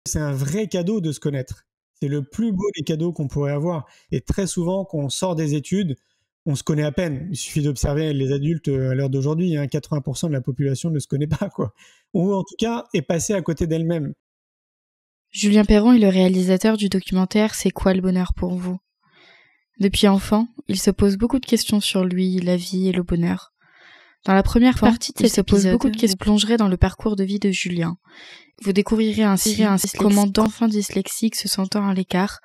C'est un vrai cadeau de se connaître. C'est le plus beau des cadeaux qu'on pourrait avoir. Et très souvent, quand on sort des études, on se connaît à peine. Il suffit d'observer les adultes à l'heure d'aujourd'hui. 80% de la population ne se connaît pas, quoi. Ou en tout cas, est passée à côté d'elle-même. Julien Perron est le réalisateur du documentaire C'est quoi le bonheur pour vous ? Depuis enfant, il se pose beaucoup de questions sur lui, la vie et le bonheur. Dans la première partie de cet épisode, beaucoup de questions plongeront dans le parcours de vie de Julien. Vous découvrirez ainsi comment d'enfant dyslexique se sentant à l'écart,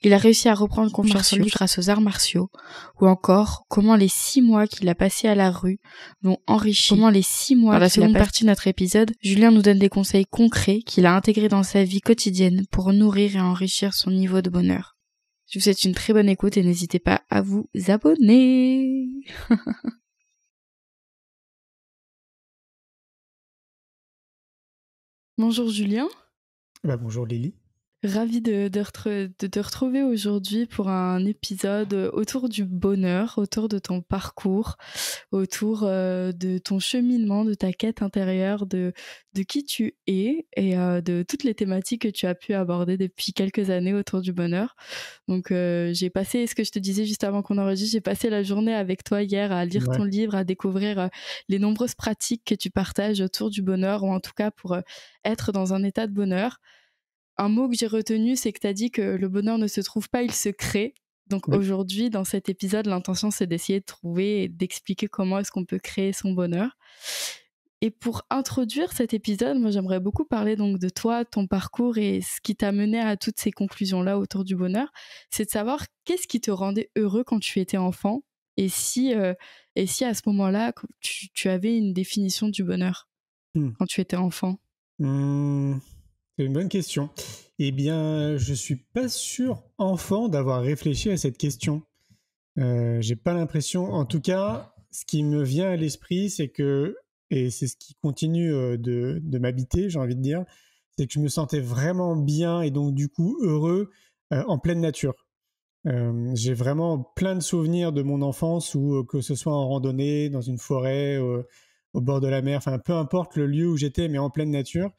il a réussi à reprendre confiance en lui grâce aux arts martiaux, ou encore comment les 6 mois qu'il a passés à la rue l'ont enrichi. Dans la seconde partie de notre épisode, Julien nous donne des conseils concrets qu'il a intégrés dans sa vie quotidienne pour nourrir et enrichir son niveau de bonheur. Je vous souhaite une très bonne écoute et n'hésitez pas à vous abonner. Bonjour Julien. Bonjour Lily. Ravie de te retrouver aujourd'hui pour un épisode autour du bonheur, autour de ton parcours, autour de ton cheminement, de ta quête intérieure, de qui tu es et de toutes les thématiques que tu as pu aborder depuis quelques années autour du bonheur. Donc j'ai passé, ce que je te disais juste avant qu'on enregistre, j'ai passé la journée avec toi hier à lire ton livre, à découvrir les nombreuses pratiques que tu partages autour du bonheur, ou en tout cas pour être dans un état de bonheur. Un mot que j'ai retenu, c'est que tu as dit que le bonheur ne se trouve pas, il se crée. Donc aujourd'hui, dans cet épisode, l'intention, c'est d'essayer de trouver et d'expliquer comment est-ce qu'on peut créer son bonheur. Et pour introduire cet épisode, moi, j'aimerais beaucoup parler donc de toi, ton parcours et ce qui t'a mené à toutes ces conclusions-là autour du bonheur. C'est de savoir qu'est-ce qui te rendait heureux quand tu étais enfant, et si à ce moment-là, tu avais une définition du bonheur quand tu étais enfant. C'est une bonne question. Eh bien, je suis pas sûr, enfant, d'avoir réfléchi à cette question. J'ai pas l'impression. En tout cas, ce qui me vient à l'esprit, c'est que, et c'est ce qui continue de m'habiter, j'ai envie de dire, c'est que je me sentais vraiment bien et donc du coup heureux en pleine nature. J'ai vraiment plein de souvenirs de mon enfance où, que ce soit en randonnée, dans une forêt, au bord de la mer, enfin peu importe le lieu où j'étais, mais en pleine nature.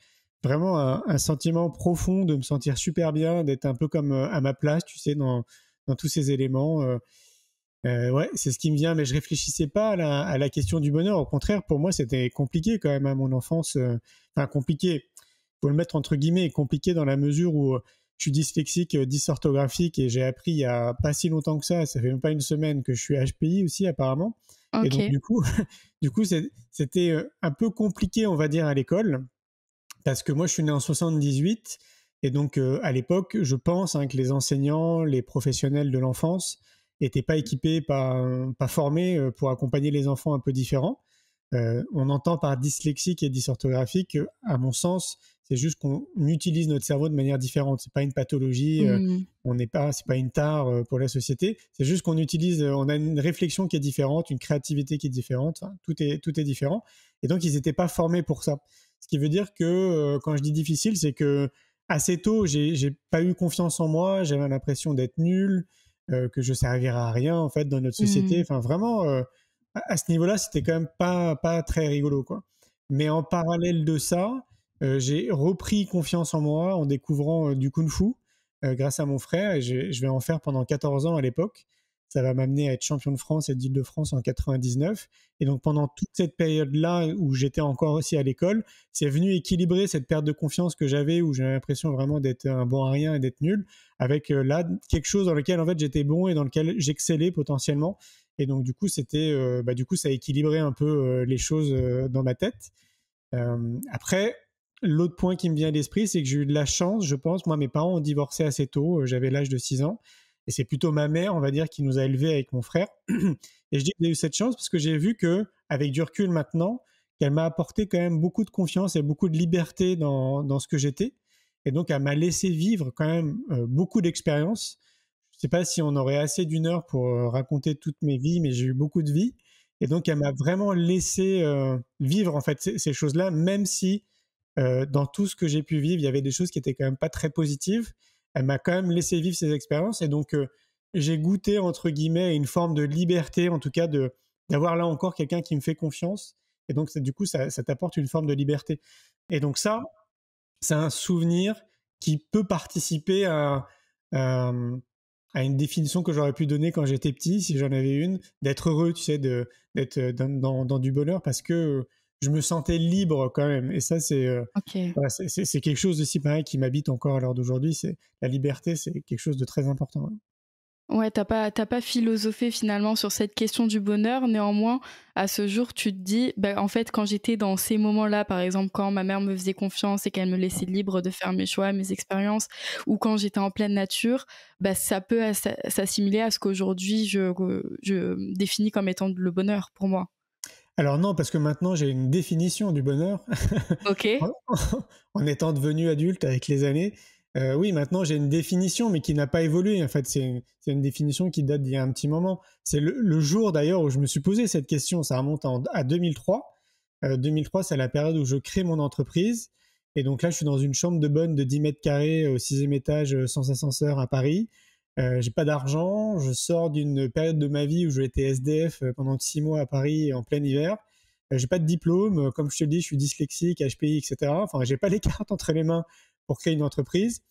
Vraiment un sentiment profond de me sentir super bien, d'être un peu comme à ma place, tu sais, dans tous ces éléments. Ouais, c'est ce qui me vient, mais je réfléchissais pas à la question du bonheur. Au contraire, pour moi, c'était compliqué quand même à mon enfance. Enfin, compliqué, faut le mettre entre guillemets, compliqué dans la mesure où je suis dyslexique, dysorthographique, et j'ai appris il y a pas si longtemps que ça fait même pas une semaine que je suis HPI aussi apparemment. Okay. Et donc du coup, c'était un peu compliqué, on va dire, à l'école. Parce que moi, je suis né en 78, et donc à l'époque, je pense que les enseignants, les professionnels de l'enfance n'étaient pas équipés, pas formés pour accompagner les enfants un peu différents. On entend par dyslexique et dysorthographique, à mon sens, c'est juste qu'on utilise notre cerveau de manière différente. C'est pas une pathologie, c'est pas une tare pour la société. C'est juste qu'on on a une réflexion qui est différente, une créativité qui est différente. Enfin, tout est différent. Et donc, ils n'étaient pas formés pour ça. Ce qui veut dire que quand je dis difficile, c'est que assez tôt, j'ai pas eu confiance en moi. J'avais l'impression d'être nul, que je servirais à rien en fait dans notre société. Enfin, vraiment. À ce niveau-là, c'était quand même pas très rigolo, quoi. Mais en parallèle de ça, j'ai repris confiance en moi en découvrant du kung-fu grâce à mon frère, et je vais en faire pendant 14 ans à l'époque. Ça va m'amener à être champion de France et d'Île-de-France en 99. Et donc pendant toute cette période-là où j'étais encore aussi à l'école, c'est venu équilibrer cette perte de confiance que j'avais, où j'avais l'impression vraiment d'être un bon à rien et d'être nul, avec là quelque chose dans lequel en fait j'étais bon et dans lequel j'excellais potentiellement. Et donc du coup, ça a équilibré un peu les choses dans ma tête. Après, l'autre point qui me vient à l'esprit, c'est que j'ai eu de la chance, je pense. Moi, mes parents ont divorcé assez tôt, j'avais l'âge de 6 ans. Et c'est plutôt ma mère, on va dire, qui nous a élevés avec mon frère. Et je dis que j'ai eu cette chance parce que j'ai vu qu'avec du recul maintenant, qu'elle m'a apporté quand même beaucoup de confiance et beaucoup de liberté dans ce que j'étais. Et donc, elle m'a laissé vivre quand même beaucoup d'expériences. Je ne sais pas si on aurait assez d'une heure pour raconter toutes mes vies, mais j'ai eu beaucoup de vies. Et donc, elle m'a vraiment laissé vivre en fait ces choses-là, même si dans tout ce que j'ai pu vivre, il y avait des choses qui étaient quand même pas très positives. Elle m'a quand même laissé vivre ces expériences, et donc j'ai goûté entre guillemets une forme de liberté, en tout cas d'avoir là encore quelqu'un qui me fait confiance. Et donc du coup, ça t'apporte une forme de liberté. Et donc ça, c'est un souvenir qui peut participer à, à une définition que j'aurais pu donner quand j'étais petit, si j'en avais une, d'être heureux, tu sais, d'être dans du bonheur parce que je me sentais libre quand même. Et ça, Ok. voilà, c'est quelque chose aussi pareil qui m'habite encore à l'heure d'aujourd'hui. La liberté, c'est quelque chose de très important. Ouais. Ouais, t'as pas philosophé finalement sur cette question du bonheur. Néanmoins, à ce jour, tu te dis, bah, en fait, quand j'étais dans ces moments-là, par exemple, quand ma mère me faisait confiance et qu'elle me laissait libre de faire mes choix, mes expériences, ou quand j'étais en pleine nature, bah, ça peut s'assimiler à ce qu'aujourd'hui je définis comme étant le bonheur pour moi. Alors non, parce que maintenant j'ai une définition du bonheur. Ok. en, en étant devenu adulte avec les années, oui, maintenant j'ai une définition, mais qui n'a pas évolué. En fait, c'est une définition qui date d'il y a un petit moment. C'est le jour d'ailleurs où je me suis posé cette question. Ça remonte à 2003. 2003, c'est la période où je crée mon entreprise. Et donc là, je suis dans une chambre de bonne de 10 mètres carrés au 6e étage, sans ascenseur à Paris. J'ai pas d'argent. Je sors d'une période de ma vie où j'étais SDF pendant 6 mois à Paris en plein hiver. J'ai pas de diplôme, comme je te le dis, je suis dyslexique, HPI, etc. Enfin, j'ai pas les cartes entre les mains pour créer une entreprise.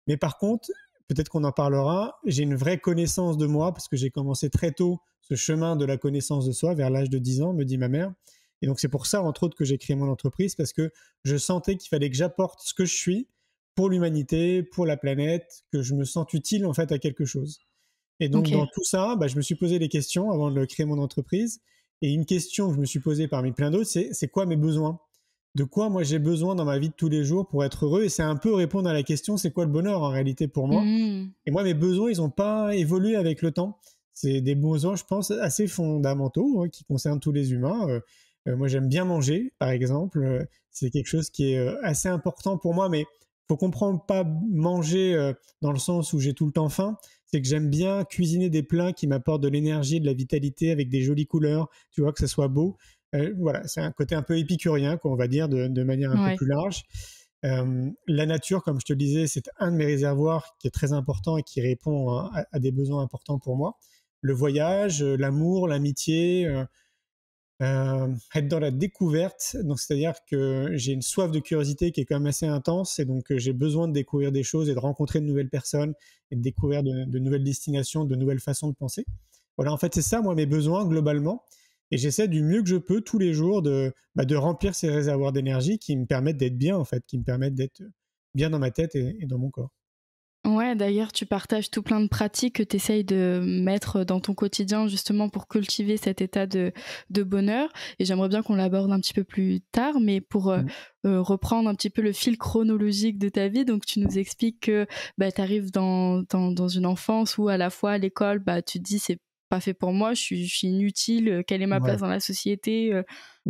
Mais par contre, peut-être qu'on en parlera, j'ai une vraie connaissance de moi parce que j'ai commencé très tôt ce chemin de la connaissance de soi vers l'âge de 10 ans, me dit ma mère. Et donc c'est pour ça, entre autres, que j'ai créé mon entreprise parce que je sentais qu'il fallait que j'apporte ce que je suis pour l'humanité, pour la planète, que je me sente utile en fait à quelque chose. Et donc, dans Ok. tout ça, bah, je me suis posé des questions avant de créer mon entreprise. Et une question que je me suis posée parmi plein d'autres, c'est quoi mes besoins? De quoi moi j'ai besoin dans ma vie de tous les jours pour être heureux? Et c'est un peu répondre à la question, c'est quoi le bonheur en réalité pour moi? Hmm. Et moi, mes besoins, ils n'ont pas évolué avec le temps. C'est des besoins, je pense, assez fondamentaux qui concernent tous les humains. Moi, j'aime bien manger, par exemple. C'est quelque chose qui est assez important pour moi, mais faut comprendre pas manger dans le sens où j'ai tout le temps faim. C'est que j'aime bien cuisiner des plats qui m'apportent de l'énergie, de la vitalité, avec des jolies couleurs, tu vois, que ça soit beau. Voilà, c'est un côté un peu épicurien, qu'on va dire, de manière un peu Ouais. plus large. La nature, comme je te le disais, c'est un de mes réservoirs qui est très important et qui répond à des besoins importants pour moi. Le voyage, l'amour, l'amitié, être dans la découverte. Donc, c'est-à-dire que j'ai une soif de curiosité qui est quand même assez intense et donc j'ai besoin de découvrir des choses et de rencontrer de nouvelles personnes et de découvrir de nouvelles destinations, de nouvelles façons de penser. Voilà, en fait, c'est ça, moi, mes besoins globalement. Et j'essaie du mieux que je peux tous les jours de remplir ces réservoirs d'énergie qui me permettent d'être bien, en fait, qui me permettent d'être bien dans ma tête et dans mon corps. Ouais, d'ailleurs, tu partages tout plein de pratiques que tu essayes de mettre dans ton quotidien justement pour cultiver cet état de bonheur. Et j'aimerais bien qu'on l'aborde un petit peu plus tard, mais pour Mm. reprendre un petit peu le fil chronologique de ta vie, donc tu nous expliques que bah, tu arrives dans une enfance où à la fois à l'école, bah, tu te dis c'est pas fait pour moi, je suis inutile, quelle est ma Ouais. place dans la société, Mm.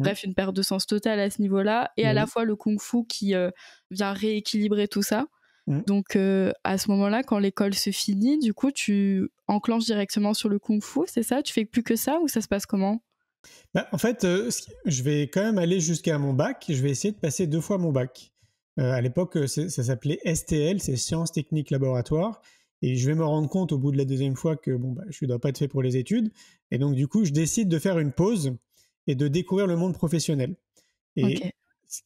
bref, une perte de sens totale à ce niveau-là. Et à la Oui. fois le kung-fu qui vient rééquilibrer tout ça. Mm. Donc, à ce moment-là, quand l'école se finit, du coup, tu enclenches directement sur le kung-fu, c'est ça? Tu fais plus que ça ou ça se passe comment? Bah, en fait, je vais quand même aller jusqu'à mon bac. Je vais essayer de passer 2 fois mon bac. À l'époque, ça s'appelait STL, c'est Sciences Techniques Laboratoires. Et je vais me rendre compte au bout de la deuxième fois que bon, bah, je ne dois pas être fait pour les études. Et donc, du coup, je décide de faire une pause et de découvrir le monde professionnel. Et OK.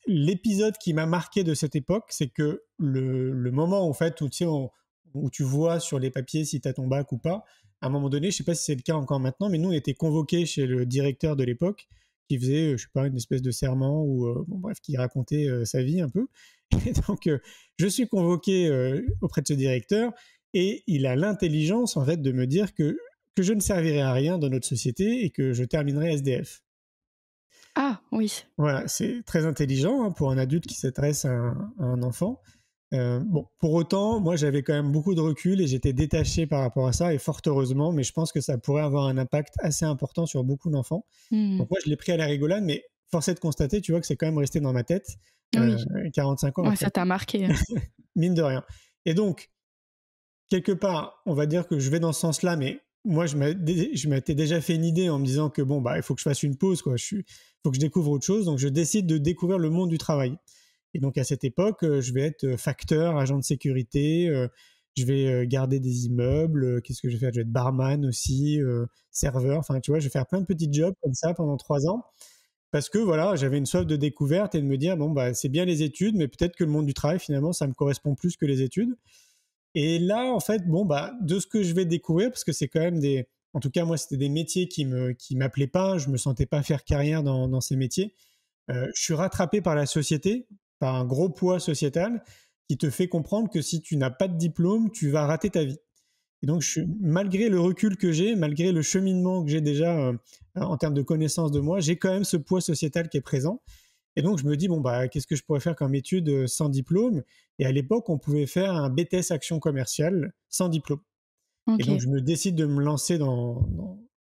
l'épisode qui m'a marqué de cette époque, c'est que le moment en fait, où, tu sais, où tu vois sur les papiers si tu as ton bac ou pas, à un moment donné, je ne sais pas si c'est le cas encore maintenant, mais nous, on était convoqués chez le directeur de l'époque qui faisait, je sais pas, une espèce de serment ou, bon, bref, qui racontait sa vie un peu. Et donc, je suis convoqué auprès de ce directeur et il a l'intelligence, en fait, de me dire que je ne servirai à rien dans notre société et que je terminerai SDF. Ah oui. Voilà, c'est très intelligent pour un adulte qui s'adresse à un enfant. Bon, pour autant, moi j'avais quand même beaucoup de recul et j'étais détaché par rapport à ça, et fort heureusement, mais je pense que ça pourrait avoir un impact assez important sur beaucoup d'enfants. Mmh. Donc moi je l'ai pris à la rigolade, mais force est de constater, tu vois, que c'est quand même resté dans ma tête euh, Oui. 45 ans Ouais, après, ça t'a marqué. mine de rien. Et donc, quelque part, on va dire que je vais dans ce sens-là, mais moi, je m'étais déjà fait une idée en me disant que bon, bah, il faut que je fasse une pause, quoi. Faut que je découvre autre chose. Donc, je décide de découvrir le monde du travail. Et donc, à cette époque, je vais être facteur, agent de sécurité. Je vais garder des immeubles. Qu'est-ce que je vais faire? Je vais être barman aussi, serveur. Enfin, tu vois, je vais faire plein de petits jobs comme ça pendant 3 ans. parce que voilà, j'avais une soif de découverte et de me dire, bon, bah, c'est bien les études, mais peut-être que le monde du travail, finalement, ça me correspond plus que les études. Et là, en fait, bon, bah, de ce que je vais découvrir, parce que c'est quand même en tout cas, moi, c'était des métiers qui m'appelaient pas, je me sentais pas faire carrière dans ces métiers. Je suis rattrapé par la société, par un gros poids sociétal qui te fait comprendre que si tu n'as pas de diplôme, tu vas rater ta vie. Et donc, malgré le recul que j'ai, malgré le cheminement que j'ai déjà en termes de connaissance de moi, j'ai quand même ce poids sociétal qui est présent. Et donc, je me dis, bon, bah, qu'est-ce que je pourrais faire comme étude sans diplôme? Et à l'époque, on pouvait faire un BTS Action Commerciale sans diplôme. Et donc, Ok. je me décide de me lancer dans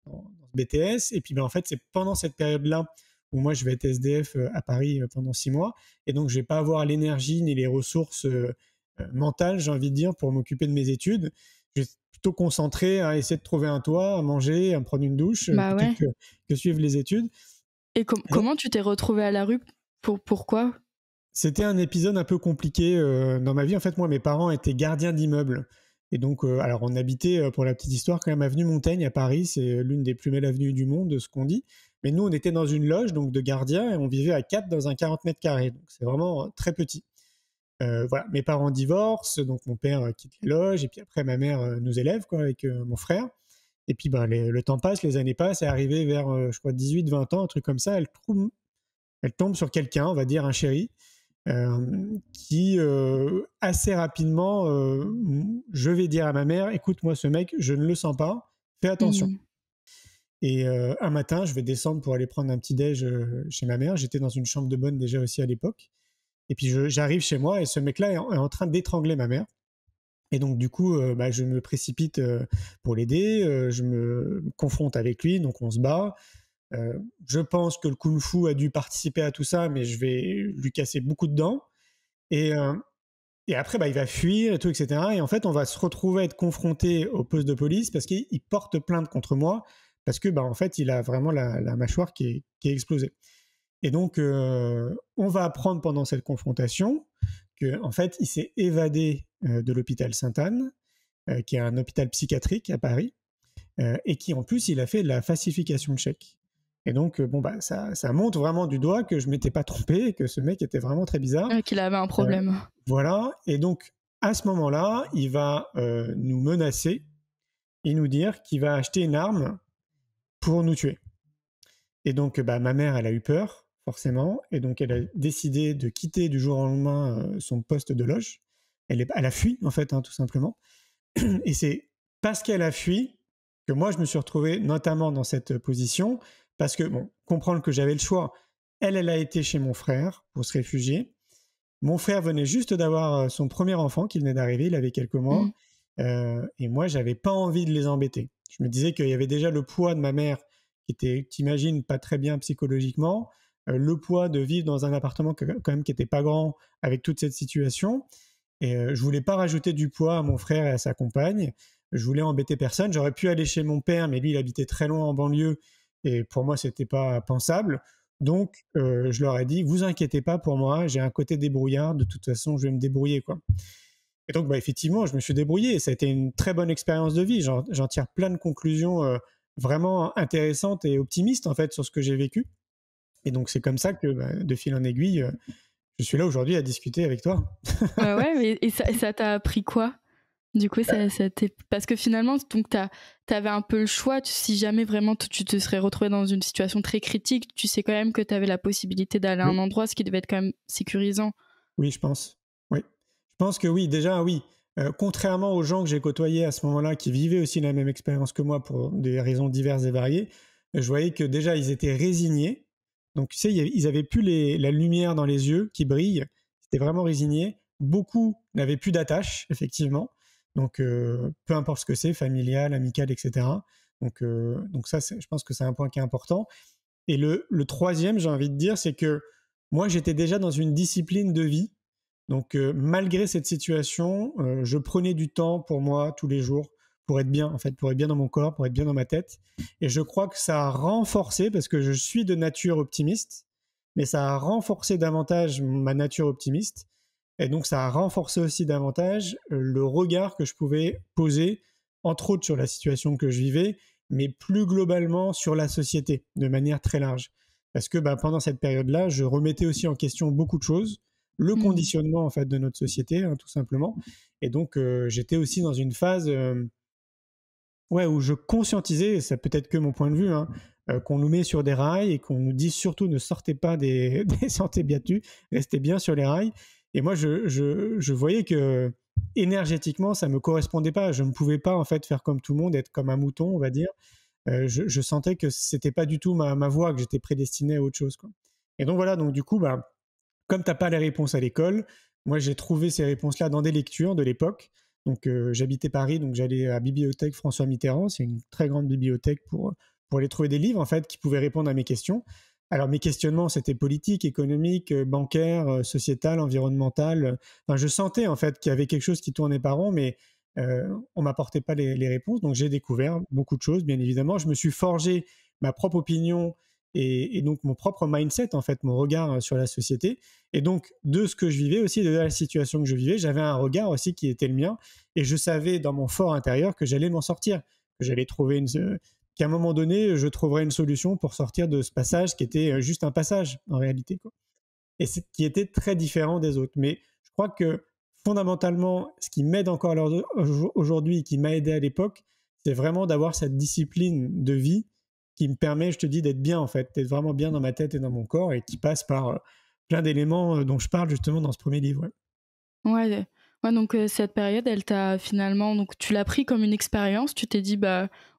ce BTS. Et puis, ben, en fait, c'est pendant cette période-là où moi, je vais être SDF à Paris pendant 6 mois. Et donc, je ne vais pas avoir l'énergie ni les ressources mentales, j'ai envie de dire, pour m'occuper de mes études. Je vais plutôt concentré à essayer de trouver un toit, à manger, à me prendre une douche, Bah plutôt ouais. que suivre les études. Et Et donc, comment tu t'es retrouvé à la rue? Pourquoi? c'était un épisode un peu compliqué dans ma vie. En fait, moi, mes parents étaient gardiens d'immeubles. Et donc, alors, on habitait, pour la petite histoire, quand même, avenue Montaigne à Paris. C'est l'une des plus belles avenues du monde, de ce qu'on dit. Mais nous, on était dans une loge donc de gardiens et on vivait à 4 dans un 40 mètres carrés. Donc, c'est vraiment très petit. Voilà, mes parents divorcent, donc mon père quitte la loge. Et puis après, ma mère nous élève quoi, avec mon frère. Et puis, ben, le temps passe, les années passent. Et arrivé vers, je crois, 18-20 ans, un truc comme ça, elle tombe sur quelqu'un, on va dire un chéri. Qui assez rapidement, je vais dire à ma mère, écoute, moi ce mec, je ne le sens pas, fais attention. Mmh. Et un matin, je vais descendre pour aller prendre un petit déj chez ma mère. J'étais dans une chambre de bonne déjà aussi à l'époque. Et puis j'arrive chez moi et ce mec-là est en train d'étrangler ma mère. Et donc du coup, bah, je me précipite pour l'aider. Je me confronte avec lui, donc on se bat. Je pense que le kung-fu a dû participer à tout ça, mais je vais lui casser beaucoup de dents. Et, euh, et après, bah, il va fuir et tout, etc. Et en fait, on va se retrouver à être confronté au poste de police parce qu'il porte plainte contre moi parce que, bah, en fait, il a vraiment la mâchoire qui est explosée. Et donc, on va apprendre pendant cette confrontation que, en fait, il s'est évadé de l'hôpital Sainte-Anne, qui est un hôpital psychiatrique à Paris, et qui, en plus, il a fait de la falsification de chèques. Et donc, bon, bah, ça montre vraiment du doigt que je m'étais pas trompé et que ce mec était vraiment très bizarre. Qu'il avait un problème. Voilà. Et donc, à ce moment-là, il va nous menacer et nous dire qu'il va acheter une arme pour nous tuer. Et donc, bah, ma mère, elle a eu peur, forcément. Et donc, elle a décidé de quitter du jour au lendemain son poste de loge. Elle a fui, en fait, hein, tout simplement. Et c'est parce qu'elle a fui que moi, je me suis retrouvé notamment dans cette position. Parce que, bon, comprendre que j'avais le choix. Elle a été chez mon frère pour se réfugier. Mon frère venait juste d'avoir son premier enfant qui venait d'arriver, il avait quelques mois. Mmh. Et moi, j'avais pas envie de les embêter. Je me disais qu'il y avait déjà le poids de ma mère qui était, t'imagines, pas très bien psychologiquement, le poids de vivre dans un appartement quand même qui était pas grand avec toute cette situation. Et je voulais pas rajouter du poids à mon frère et à sa compagne. Je voulais embêter personne. J'aurais pu aller chez mon père, mais lui, il habitait très loin en banlieue. Et pour moi, c'était pas pensable. Donc, je leur ai dit, vous inquiétez pas pour moi, j'ai un côté débrouillard, de toute façon, je vais me débrouiller, quoi. Et donc, bah, effectivement, je me suis débrouillé et ça a été une très bonne expérience de vie. J'en tire plein de conclusions vraiment intéressantes et optimistes, en fait, sur ce que j'ai vécu. Et donc, c'est comme ça que, bah, de fil en aiguille, je suis là aujourd'hui à discuter avec toi. Ouais, et ça t'a appris quoi? Du coup, parce que finalement, donc t'avais un peu le choix. Si jamais vraiment tu te serais retrouvé dans une situation très critique, tu sais quand même que t'avais la possibilité d'aller à un Oui, endroit, ce qui devait être quand même sécurisant. oui, je pense. Oui. Je pense que oui, déjà, oui. Contrairement aux gens que j'ai côtoyés à ce moment-là, qui vivaient aussi la même expérience que moi pour des raisons diverses et variées, je voyais que déjà, ils étaient résignés. Donc, tu sais, ils avaient plus la lumière dans les yeux qui brille. Ils étaient vraiment résignés. Beaucoup n'avaient plus d'attache, effectivement. Donc, peu importe ce que c'est, familial, amical, etc. Donc ça, je pense que c'est un point qui est important. Et le troisième, j'ai envie de dire, c'est que moi, j'étais déjà dans une discipline de vie. Donc, malgré cette situation, je prenais du temps pour moi tous les jours pour être bien, en fait, pour être bien dans mon corps, pour être bien dans ma tête. Et je crois que ça a renforcé, parce que je suis de nature optimiste, mais ça a renforcé davantage ma nature optimiste. Et donc, ça a renforcé aussi davantage le regard que je pouvais poser, entre autres sur la situation que je vivais, mais plus globalement sur la société, de manière très large. parce que pendant cette période-là, je remettais aussi en question beaucoup de choses, le conditionnement en fait de notre société, hein, tout simplement. Et donc j'étais aussi dans une phase où je conscientisais, et ça peut être que mon point de vue, hein, qu'on nous met sur des rails et qu'on nous dit surtout ne sortez pas des sentiers battus, restez bien sur les rails. Et moi, je voyais que énergétiquement, ça me correspondait pas. Je ne pouvais pas en fait faire comme tout le monde, être comme un mouton, on va dire. Je sentais que c'était pas du tout ma voie, que j'étais prédestiné à autre chose, quoi. Et donc voilà, donc du coup, comme t'as pas les réponses à l'école, moi j'ai trouvé ces réponses-là dans des lectures de l'époque. Donc j'habitais Paris, donc j'allais à la bibliothèque François Mitterrand, c'est une très grande bibliothèque pour aller trouver des livres en fait qui pouvaient répondre à mes questions. Alors mes questionnements c'était politique, économique, bancaire, sociétal, environnemental. Enfin je sentais en fait qu'il y avait quelque chose qui tournait pas rond, mais on m'apportait pas les réponses. Donc j'ai découvert beaucoup de choses, bien évidemment. Je me suis forgé ma propre opinion et donc mon propre mindset en fait, mon regard sur la société. Et donc de ce que je vivais aussi, de la situation que je vivais, j'avais un regard aussi qui était le mien. Et je savais dans mon fort intérieur que j'allais m'en sortir, que j'allais trouver qu'à un moment donné, je trouverais une solution pour sortir de ce passage qui était juste un passage en réalité, quoi. Et qui était très différent des autres. Mais je crois que fondamentalement, ce qui m'aide encore aujourd'hui, qui m'a aidé à l'époque, c'est vraiment d'avoir cette discipline de vie qui me permet, je te dis, d'être bien en fait, d'être vraiment bien dans ma tête et dans mon corps, et qui passe par plein d'éléments dont je parle justement dans ce premier livre. Ouais, donc cette période, elle t'a finalement, donc tu l'as pris comme une expérience, tu t'es dit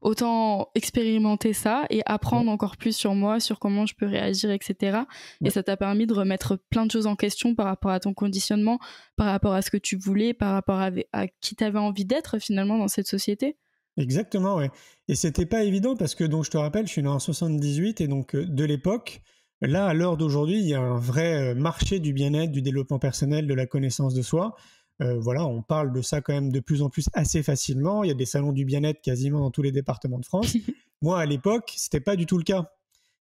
autant expérimenter ça et apprendre encore plus sur moi, sur comment je peux réagir, etc. Et ça t'a permis de remettre plein de choses en question par rapport à ton conditionnement, par rapport à ce que tu voulais, par rapport à qui t'avais envie d'être finalement dans cette société. Exactement, ouais. Et c'était pas évident parce que, donc je te rappelle, je suis né en 78 et donc de l'époque, là à l'heure d'aujourd'hui, il y a un vrai marché du bien-être, du développement personnel, de la connaissance de soi. Voilà, on parle de ça quand même de plus en plus assez facilement. Il y a des salons du bien-être quasiment dans tous les départements de France. Moi, à l'époque, c'était pas du tout le cas.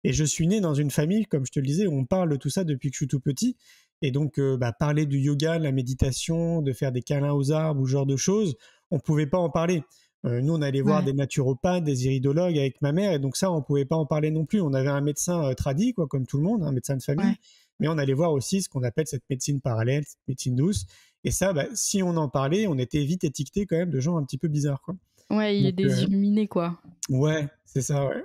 Et je suis né dans une famille, comme je te le disais, où on parle de tout ça depuis que je suis tout petit. Et donc, parler du yoga, de la méditation, de faire des câlins aux arbres ou ce genre de choses, on pouvait pas en parler. Nous, on allait voir des naturopathes, des iridologues avec ma mère, et donc ça, on pouvait pas en parler non plus. On avait un médecin tradi, quoi, comme tout le monde, un médecin de famille, mais on allait voir aussi ce qu'on appelle cette médecine parallèle, cette médecine douce. Et ça, si on en parlait, on était vite étiqueté quand même de gens un petit peu bizarres, quoi. Ouais, il est désilluminé, quoi. Ouais, c'est ça, ouais.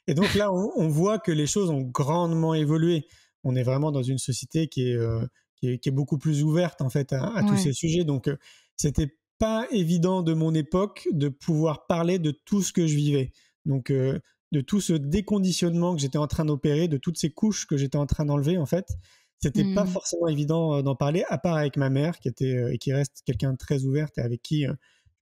Et donc là, on voit que les choses ont grandement évolué. On est vraiment dans une société qui est beaucoup plus ouverte, en fait, à tous ces sujets. Donc, c'était pas évident de mon époque de pouvoir parler de tout ce que je vivais. Donc, de tout ce déconditionnement que j'étais en train d'opérer, de toutes ces couches que j'étais en train d'enlever, en fait, c'était pas forcément évident d'en parler, à part avec ma mère, qui était et qui reste quelqu'un de très ouverte et avec qui je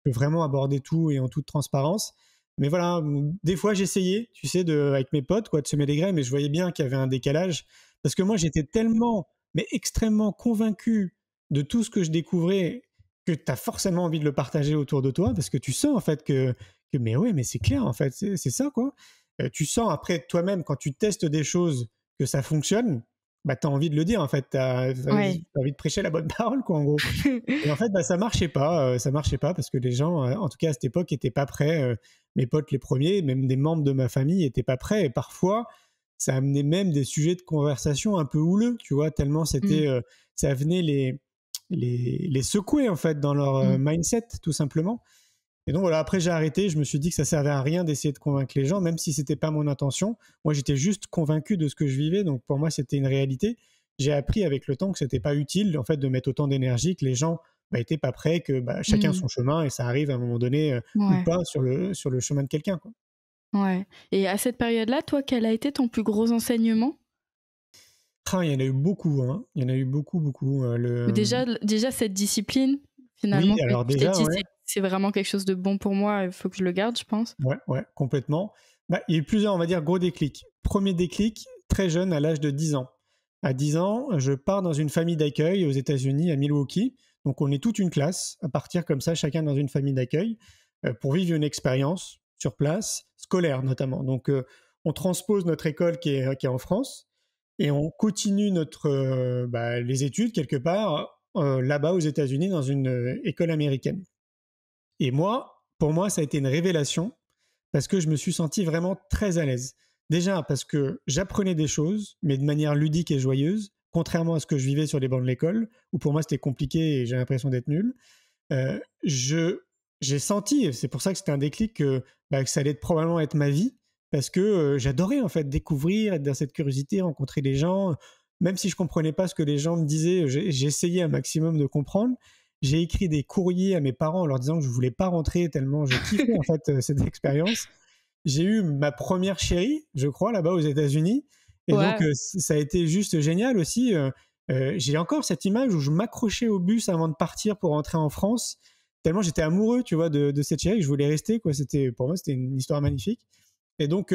peux vraiment aborder tout et en toute transparence. Mais voilà, des fois j'essayais, tu sais, avec mes potes, quoi, de semer des graines, mais je voyais bien qu'il y avait un décalage, parce que moi j'étais tellement, mais extrêmement convaincu de tout ce que je découvrais, que tu as forcément envie de le partager autour de toi, parce que tu sens en fait que mais ouais, mais c'est clair en fait, c'est ça, quoi. Tu sens après toi-même quand tu testes des choses que ça fonctionne, tu as envie de le dire en fait, tu as envie de prêcher la bonne parole, quoi, en gros. Et en fait, ça marchait pas parce que les gens, en tout cas à cette époque, étaient pas prêts. Mes potes les premiers, même des membres de ma famille étaient pas prêts. Et parfois, ça amenait même des sujets de conversation un peu houleux, tu vois, tellement c'était, ça venait les secouer en fait dans leur mindset, tout simplement. Et donc voilà, après j'ai arrêté, je me suis dit que ça servait à rien d'essayer de convaincre les gens, même si c'était pas mon intention. Moi j'étais juste convaincu de ce que je vivais, donc pour moi c'était une réalité. J'ai appris avec le temps que c'était pas utile en fait de mettre autant d'énergie, que les gens étaient pas prêts, que chacun son chemin, et ça arrive à un moment donné ou pas sur le chemin de quelqu'un, quoi. Ouais. Et à cette période-là, toi, quel a été ton plus gros enseignement? Il y en a eu beaucoup, hein. Il y en a eu beaucoup. Déjà cette discipline, finalement, Oui, alors tu t'es déjà, dit, ouais. c'est vraiment quelque chose de bon pour moi, il faut que je le garde, je pense. Ouais, complètement. Il y a eu plusieurs, on va dire, gros déclics. Premier déclic, très jeune, à l'âge de 10 ans. À 10 ans, je pars dans une famille d'accueil aux États-Unis, à Milwaukee. Donc, on est toute une classe à partir comme ça, chacun dans une famille d'accueil, pour vivre une expérience sur place, scolaire notamment. Donc, on transpose notre école qui est en France et on continue les études quelque part là-bas aux États-Unis dans une école américaine. Et pour moi, ça a été une révélation parce que je me suis senti vraiment très à l'aise. Déjà, parce que j'apprenais des choses, mais de manière ludique et joyeuse, contrairement à ce que je vivais sur les bancs de l'école, où pour moi c'était compliqué et j'ai l'impression d'être nul. Euh, je, j'ai senti, et c'est pour ça que c'était un déclic, que ça allait probablement être ma vie, parce que j'adorais en fait découvrir, être dans cette curiosité, rencontrer des gens. Même si je comprenais pas ce que les gens me disaient, j'ai essayé un maximum de comprendre. J'ai écrit des courriers à mes parents en leur disant que je voulais pas rentrer tellement je kiffais en fait cette expérience. J'ai eu ma première chérie, je crois, là-bas aux États-Unis. Et donc, Ouais. ça a été juste génial aussi. J'ai encore cette image où je m'accrochais au bus avant de partir pour rentrer en France, tellement j'étais amoureux, tu vois, de cette chérie que je voulais rester, quoi. Pour moi, c'était une histoire magnifique. Et donc,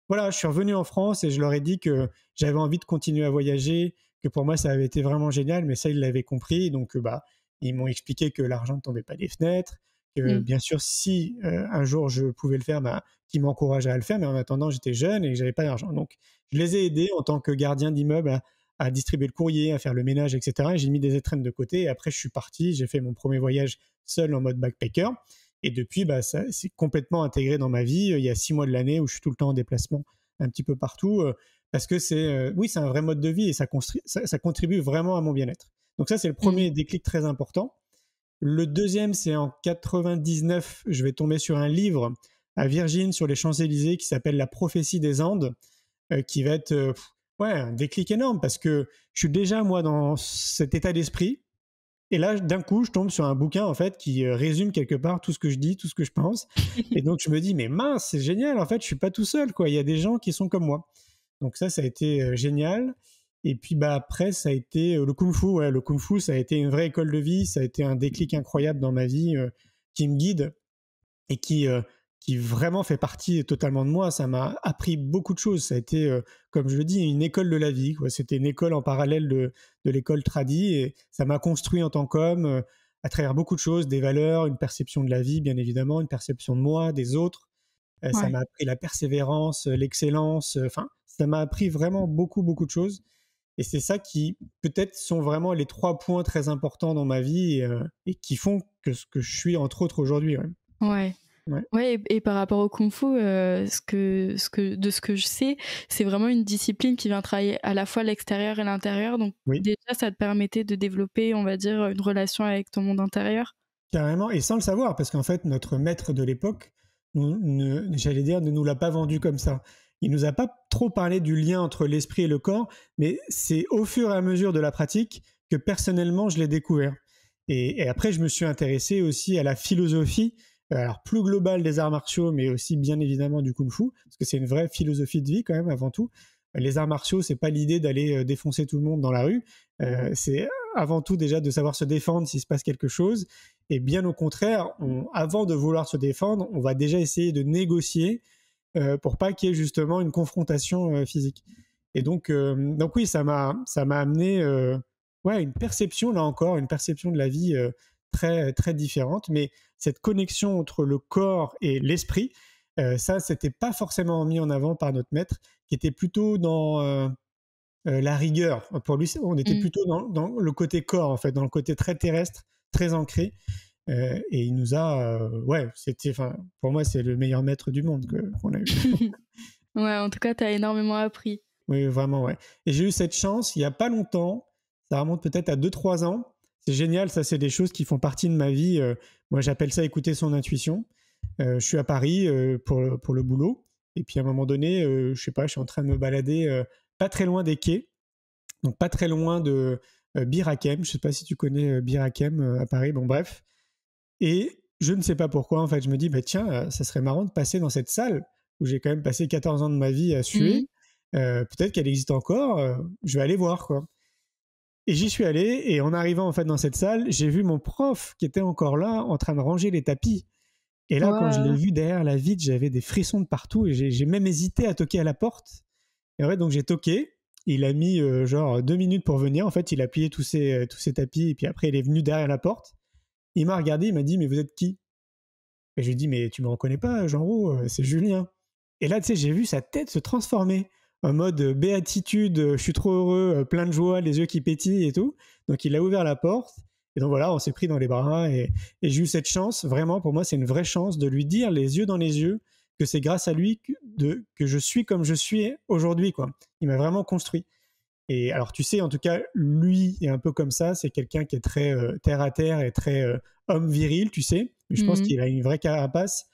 voilà, je suis revenu en France et je leur ai dit que j'avais envie de continuer à voyager, que pour moi, ça avait été vraiment génial, mais ça, ils l'avaient compris. Donc, ils m'ont expliqué que l'argent ne tombait pas des fenêtres, que Mm. bien sûr, si un jour je pouvais le faire, qui m'encourageait à le faire, mais en attendant, j'étais jeune et j'avais pas d'argent. Donc, je les ai aidés en tant que gardien d'immeuble à distribuer le courrier, à faire le ménage, etc. Et j'ai mis des étrennes de côté. Et après, je suis parti. J'ai fait mon premier voyage seul en mode backpacker. Et depuis, ça c'est complètement intégré dans ma vie. Il y a 6 mois de l'année où je suis tout le temps en déplacement, un petit peu partout, parce que c'est un vrai mode de vie et ça contribue vraiment à mon bien-être. Donc ça, c'est le premier Mm. déclic très important. Le deuxième, c'est en 99, je vais tomber sur un livre à Virgin sur les Champs-Élysées qui s'appelle La prophétie des Andes, qui va être un déclic énorme parce que je suis déjà moi dans cet état d'esprit. Et là, d'un coup, je tombe sur un bouquin en fait qui résume quelque part tout ce que je dis, tout ce que je pense. Et donc je me dis mais mince, c'est génial. En fait, je suis pas tout seul quoi. Il y a des gens qui sont comme moi. Donc ça a été génial. Et puis après, ça a été le kung-fu. Ouais, le kung-fu, ça a été une vraie école de vie. Ça a été un déclic incroyable dans ma vie qui me guide et qui vraiment fait partie totalement de moi. Ça m'a appris beaucoup de choses. Ça a été, comme je le dis, une école de la vie, quoi. C'était une école en parallèle de l'école tradie et ça m'a construit en tant qu'homme à travers beaucoup de choses, des valeurs, une perception de la vie, bien évidemment, une perception de moi, des autres. Ça Ouais. m'a appris la persévérance, l'excellence. Enfin, ça m'a appris vraiment beaucoup, beaucoup de choses. Et c'est ça qui, peut-être, sont vraiment les 3 points très importants dans ma vie et qui font que ce que je suis, entre autres, aujourd'hui. Ouais. Ouais. Ouais. Ouais, et par rapport au kung-fu, de ce que je sais, c'est vraiment une discipline qui vient travailler à la fois l'extérieur et l'intérieur. Donc Oui, déjà, ça te permettait de développer, on va dire, une relation avec ton monde intérieur. carrément. Et sans le savoir, parce qu'en fait, notre maître de l'époque, j'allais dire, ne nous l'a pas vendu comme ça. Il nous a pas trop parlé du lien entre l'esprit et le corps, mais c'est au fur et à mesure de la pratique que personnellement, je l'ai découvert. Et après, je me suis intéressé aussi à la philosophie, alors plus globale des arts martiaux, mais aussi bien évidemment du kung-fu, parce que c'est une vraie philosophie de vie quand même avant tout. Les arts martiaux, c'est pas l'idée d'aller défoncer tout le monde dans la rue, c'est avant tout déjà de savoir se défendre s'il se passe quelque chose. Et bien au contraire, avant de vouloir se défendre, on va déjà essayer de négocier pour pas qu'il y ait justement une confrontation physique. Et donc oui, ça m'a amené une perception, là encore, une perception de la vie très, très différente. Mais cette connexion entre le corps et l'esprit, ça, c'était pas forcément mis en avant par notre maître, qui était plutôt dans la rigueur. Pour lui, on était Mm. plutôt dans le côté corps, en fait, dans le côté très terrestre, très ancré. Et il nous a, pour moi, c'est le meilleur maître du monde qu'on a eu. Ouais, en tout cas, t'as énormément appris. Oui, vraiment, ouais. Et j'ai eu cette chance il n'y a pas longtemps, ça remonte peut-être à 2, 3 ans. C'est génial, ça, c'est des choses qui font partie de ma vie. Moi, j'appelle ça écouter son intuition. Je suis à Paris pour le boulot. Et puis, à un moment donné, je sais pas, je suis en train de me balader pas très loin des quais, donc pas très loin de Bir Hakeim. Je sais pas si tu connais Bir Hakeim à Paris. Bon, bref. Et je ne sais pas pourquoi, en fait, je me dis, tiens, ça serait marrant de passer dans cette salle où j'ai quand même passé 14 ans de ma vie à Mm. suer. Peut-être qu'elle existe encore, je vais aller voir, quoi. Et j'y suis allé, et en arrivant, en fait, dans cette salle, j'ai vu mon prof qui était encore là, en train de ranger les tapis. Et là, quand je l'ai Ouais. vu derrière la vitre, j'avais des frissons de partout, et j'ai même hésité à toquer à la porte. Et ouais, donc j'ai toqué. Il a mis genre 2 minutes pour venir. En fait, il a plié tous ces tapis, et puis après, il est venu derrière la porte. Il m'a regardé, il m'a dit, mais vous êtes qui? Et je lui ai dit, mais tu me reconnais pas, Jean-Ro, c'est Julien. Et là, tu sais, j'ai vu sa tête se transformer en mode béatitude, je suis trop heureux, plein de joie, les yeux qui pétillent et tout. Donc, il a ouvert la porte. Et donc, voilà, on s'est pris dans les bras. Et j'ai eu cette chance, vraiment, pour moi, c'est une vraie chance de lui dire les yeux dans les yeux que c'est grâce à lui que je suis comme je suis aujourd'hui, quoi. Il m'a vraiment construit. Et alors, tu sais, en tout cas, lui est un peu comme ça. C'est quelqu'un qui est très terre à terre et très homme viril, tu sais. Mais je pense qu'il a une vraie carapace.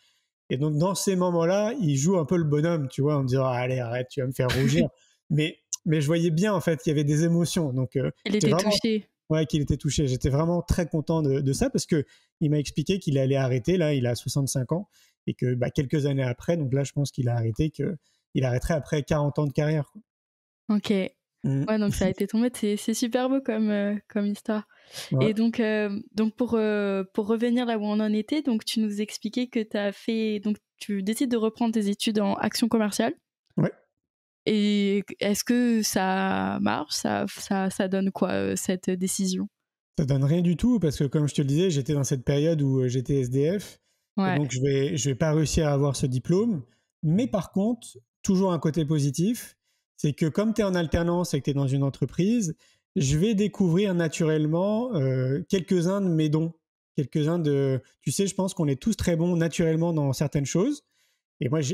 Et donc, dans ces moments-là, il joue un peu le bonhomme, tu vois, en me disant allez, arrête, tu vas me faire rougir. mais je voyais bien, en fait, qu'il y avait des émotions. Donc, il était vraiment... touché. Ouais, qu'il était touché. J'étais vraiment très content de ça parce qu'il m'a expliqué qu'il allait arrêter. Là, il a 65 ans. Et que quelques années après, donc là, je pense qu'il a arrêté, qu'il arrêterait après 40 ans de carrière, quoi. Ok. Ouais, donc ça a été ton maître. C'est super beau comme histoire. Ouais. Et donc pour revenir là où on en était, donc tu nous expliquais que donc tu décides de reprendre tes études en action commerciale. Ouais. Et est-ce que ça marche? Ça donne quoi, cette décision? Ça donne rien du tout parce que, comme je te le disais, j'étais dans cette période où j'étais SDF. Ouais. Et donc, je vais pas réussir à avoir ce diplôme. Mais par contre, toujours un côté positif, c'est que comme tu es en alternance et que tu es dans une entreprise, je vais découvrir naturellement quelques-uns de mes dons. Tu sais, je pense qu'on est tous très bons naturellement dans certaines choses. Et moi, je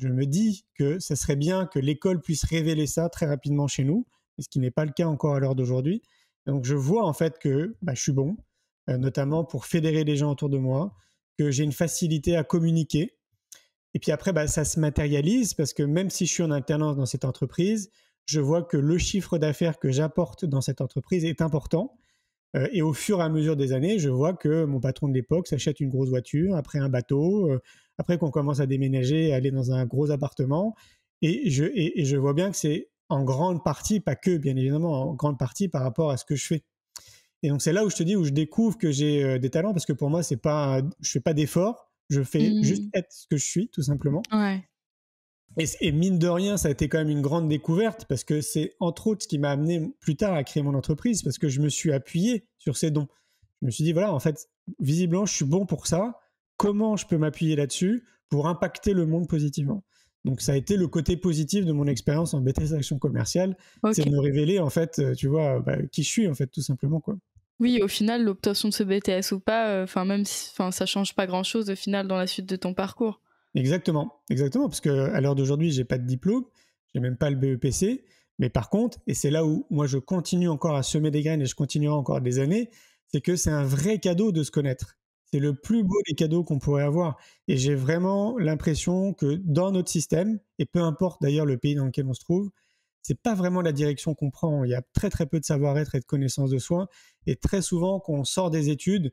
me dis que ça serait bien que l'école puisse révéler ça très rapidement chez nous, ce qui n'est pas le cas encore à l'heure d'aujourd'hui. Donc, je vois en fait que je suis bon, notamment pour fédérer les gens autour de moi, que j'ai une facilité à communiquer. Et puis après, ça se matérialise parce que même si je suis en alternance dans cette entreprise, je vois que le chiffre d'affaires que j'apporte dans cette entreprise est important. Et au fur et à mesure des années, je vois que mon patron de l'époque s'achète une grosse voiture, après un bateau, après qu'on commence à déménager, à aller dans un gros appartement. Et je vois bien que c'est en grande partie, pas que bien évidemment, en grande partie par rapport à ce que je fais. Et donc c'est là où je te dis, où je découvre que j'ai des talents, parce que pour moi, je fais pas d'efforts, je fais juste être ce que je suis, tout simplement. Ouais. Et mine de rien, ça a été quand même une grande découverte parce que c'est entre autres ce qui m'a amené plus tard à créer mon entreprise parce que je me suis appuyé sur ces dons. Je me suis dit, voilà, en fait, visiblement, je suis bon pour ça. Comment je peux m'appuyer là-dessus pour impacter le monde positivement? Donc, ça a été le côté positif de mon expérience en BTS Action Commerciale. Okay. C'est de me révéler, en fait, tu vois, qui je suis, en fait, tout simplement, quoi. Oui, au final, l'obtention de ce BTS ou pas, même si ça change pas grand-chose, au final, dans la suite de ton parcours. Exactement, parce qu'à l'heure d'aujourd'hui, j'ai pas de diplôme, j'ai même pas le BEPC, mais par contre, et c'est là où moi je continue encore à semer des graines et je continuerai encore des années, c'est que c'est un vrai cadeau de se connaître. C'est le plus beau des cadeaux qu'on pourrait avoir. Et j'ai vraiment l'impression que dans notre système, et peu importe d'ailleurs le pays dans lequel on se trouve, c'est pas vraiment la direction qu'on prend. Il y a très très peu de savoir-être et de connaissance de soi, et très souvent quand on sort des études,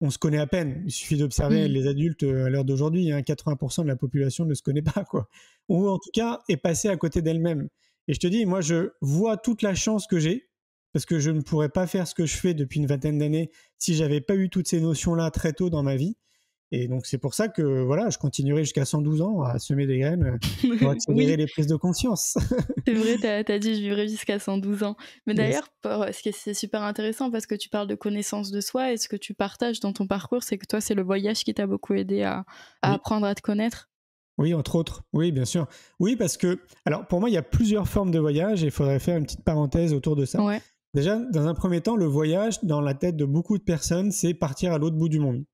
on se connaît à peine. Il suffit d'observer les adultes à l'heure d'aujourd'hui. 80% de la population ne se connaît pas, quoi. Ou en tout cas, est passée à côté d'elle-même. Et je te dis, moi, je vois toute la chance que j'ai, parce que je ne pourrais pas faire ce que je fais depuis une vingtaine d'années si j'avais pas eu toutes ces notions-là très tôt dans ma vie. Et donc, c'est pour ça que voilà, je continuerai jusqu'à 112 ans à semer des graines pour accélérer les prises de conscience. C'est vrai, t'as dit je vivrai jusqu'à 112 ans. Mais d'ailleurs, c'est super intéressant parce que tu parles de connaissance de soi et ce que tu partages dans ton parcours, c'est que toi, c'est le voyage qui t'a beaucoup aidé à apprendre à te connaître. Oui, entre autres. Oui, bien sûr. Oui, parce que, alors pour moi, il y a plusieurs formes de voyage et il faudrait faire une petite parenthèse autour de ça. Ouais. Déjà, dans un premier temps, le voyage, dans la tête de beaucoup de personnes, c'est partir à l'autre bout du monde.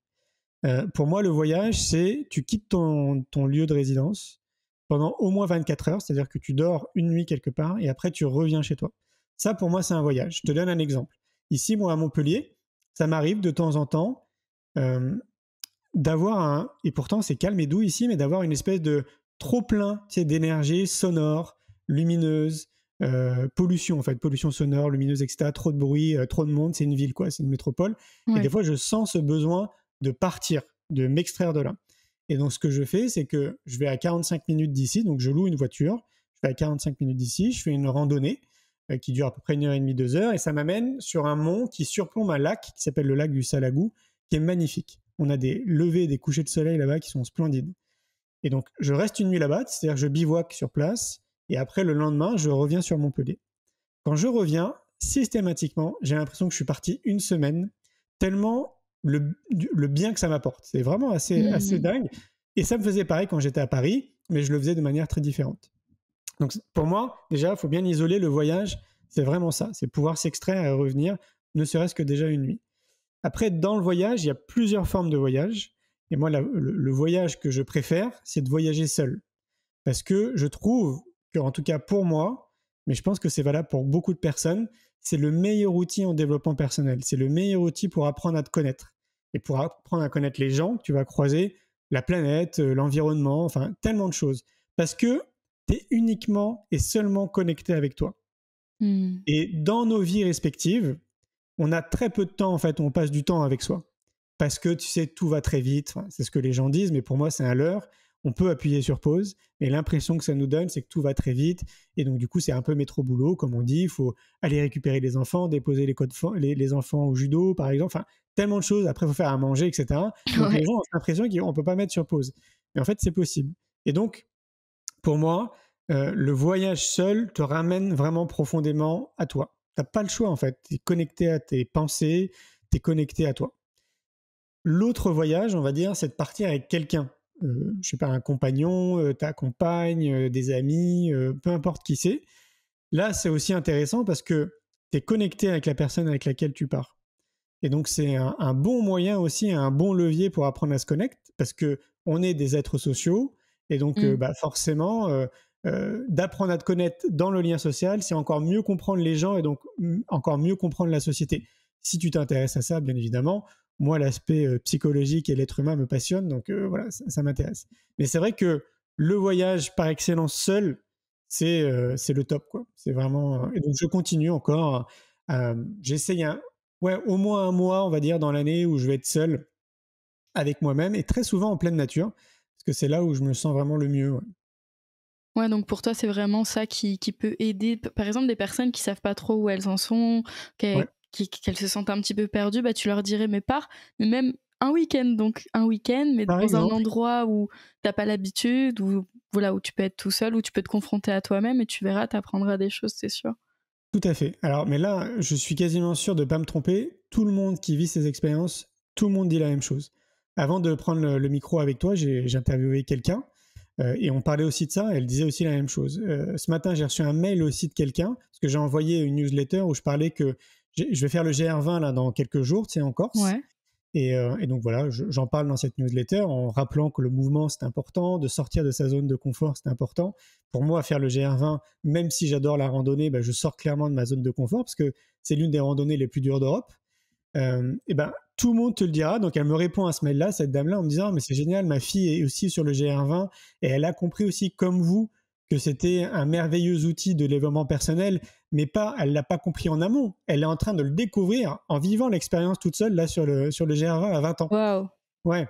Pour moi, le voyage, c'est tu quittes ton lieu de résidence pendant au moins 24 heures, c'est-à-dire que tu dors une nuit quelque part et après tu reviens chez toi. Ça, pour moi, c'est un voyage. Je te donne un exemple. Ici, moi, à Montpellier, ça m'arrive de temps en temps d'avoir et pourtant c'est calme et doux ici, mais d'avoir une espèce de trop-plein, tu sais, d'énergie sonore, lumineuse, pollution en fait, pollution sonore, lumineuse, etc. Trop de bruit, trop de monde, c'est une ville, quoi, c'est une métropole. Ouais. Et des fois, je sens ce besoin de partir, de m'extraire de là. Et donc, ce que je fais, c'est que je vais à 45 minutes d'ici, donc je loue une voiture, je vais à 45 minutes d'ici, je fais une randonnée qui dure à peu près 1h30, 2 heures, et ça m'amène sur un mont qui surplombe un lac qui s'appelle le lac du Salagou, qui est magnifique. On a des levées et des couchers de soleil là-bas qui sont splendides. Et donc, je reste une nuit là-bas, c'est-à-dire que je bivouaque sur place, et après, le lendemain, je reviens sur Montpellier. Quand je reviens, systématiquement, j'ai l'impression que je suis parti une semaine, tellement le bien que ça m'apporte. C'est vraiment assez dingue. Et ça me faisait pareil quand j'étais à Paris, mais je le faisais de manière très différente. Donc, pour moi, déjà, il faut bien isoler le voyage. C'est vraiment ça. C'est pouvoir s'extraire et revenir, ne serait-ce que déjà une nuit. Après, dans le voyage, il y a plusieurs formes de voyage. Et moi, le voyage que je préfère, c'est de voyager seul. Parce que je trouve que, en tout cas pour moi, mais je pense que c'est valable pour beaucoup de personnes, c'est le meilleur outil en développement personnel. C'est le meilleur outil pour apprendre à te connaître. Et pour apprendre à connaître les gens que tu vas croiser, la planète, l'environnement, enfin tellement de choses. Parce que tu es uniquement et seulement connecté avec toi. Et dans nos vies respectives, on a très peu de temps, en fait, où on passe du temps avec soi. Parce que, tu sais, tout va très vite. Enfin, c'est ce que les gens disent, mais pour moi, c'est un leurre. On peut appuyer sur pause, mais l'impression que ça nous donne, c'est que tout va très vite. Et donc, du coup, c'est un peu métro-boulot, comme on dit. Il faut aller récupérer les enfants, déposer les enfants au judo, par exemple. Enfin, tellement de choses. Après, il faut faire à manger, etc. Donc, Ouais. les gens ont l'impression qu'on ne peut pas mettre sur pause. Mais en fait, c'est possible. Et donc, pour moi, le voyage seul te ramène vraiment profondément à toi. Tu n'as pas le choix, en fait. Tu es connecté à tes pensées, tu es connecté à toi. L'autre voyage, on va dire, c'est de partir avec quelqu'un. Je sais pas, un compagnon, ta compagne, des amis, peu importe qui c'est. Là, c'est aussi intéressant parce que tu es connecté avec la personne avec laquelle tu pars. Et donc, c'est un bon moyen aussi, un bon levier pour apprendre à se connecter parce qu'on est des êtres sociaux. Et donc, forcément, d'apprendre à te connaître dans le lien social, c'est encore mieux comprendre les gens et donc encore mieux comprendre la société. Si tu t'intéresses à ça, bien évidemment, moi, l'aspect psychologique et l'être humain me passionne, donc voilà, ça m'intéresse. Mais c'est vrai que le voyage par excellence seul, c'est le top, quoi. C'est vraiment. Et donc, je continue encore. J'essaye au moins un mois, on va dire, dans l'année où je vais être seul avec moi-même et très souvent en pleine nature, parce que c'est là où je me sens vraiment le mieux. Ouais. Ouais, donc pour toi, c'est vraiment ça qui peut aider. Par exemple, des personnes qui savent pas trop où elles en sont, Ouais. qu'elles se sentent un petit peu perdues, bah, tu leur dirais, mais pars, mais même un week-end, donc un week-end, mais Par dans un exemple, endroit où t'as pas l'habitude, où, voilà, où tu peux être tout seul, où tu peux te confronter à toi-même et tu verras, t'apprendras des choses, c'est sûr. tout à fait. Alors, mais là, je suis quasiment sûr de ne pas me tromper. Tout le monde qui vit ces expériences, tout le monde dit la même chose. Avant de prendre le micro avec toi, j'ai interviewé quelqu'un et on parlait aussi de ça. Elle disait aussi la même chose. Ce matin, j'ai reçu un mail aussi de quelqu'un parce que j'ai envoyé une newsletter où je parlais que je vais faire le GR20 là dans quelques jours, tu sais, en Corse. Ouais. Et donc voilà, j'en parle dans cette newsletter en rappelant que le mouvement c'est important, de sortir de sa zone de confort c'est important. Pour moi, faire le GR20, même si j'adore la randonnée, je sors clairement de ma zone de confort parce que c'est l'une des randonnées les plus dures d'Europe. Et tout le monde te le dira. Donc elle me répond à ce mail-là, cette dame-là, en me disant mais c'est génial, ma fille est aussi sur le GR20 et elle a compris aussi comme vous que c'était un merveilleux outil de développement personnel, mais elle l'a pas compris en amont. Elle est en train de le découvrir en vivant l'expérience toute seule là sur le GR20 à 20 ans. Waouh. Ouais.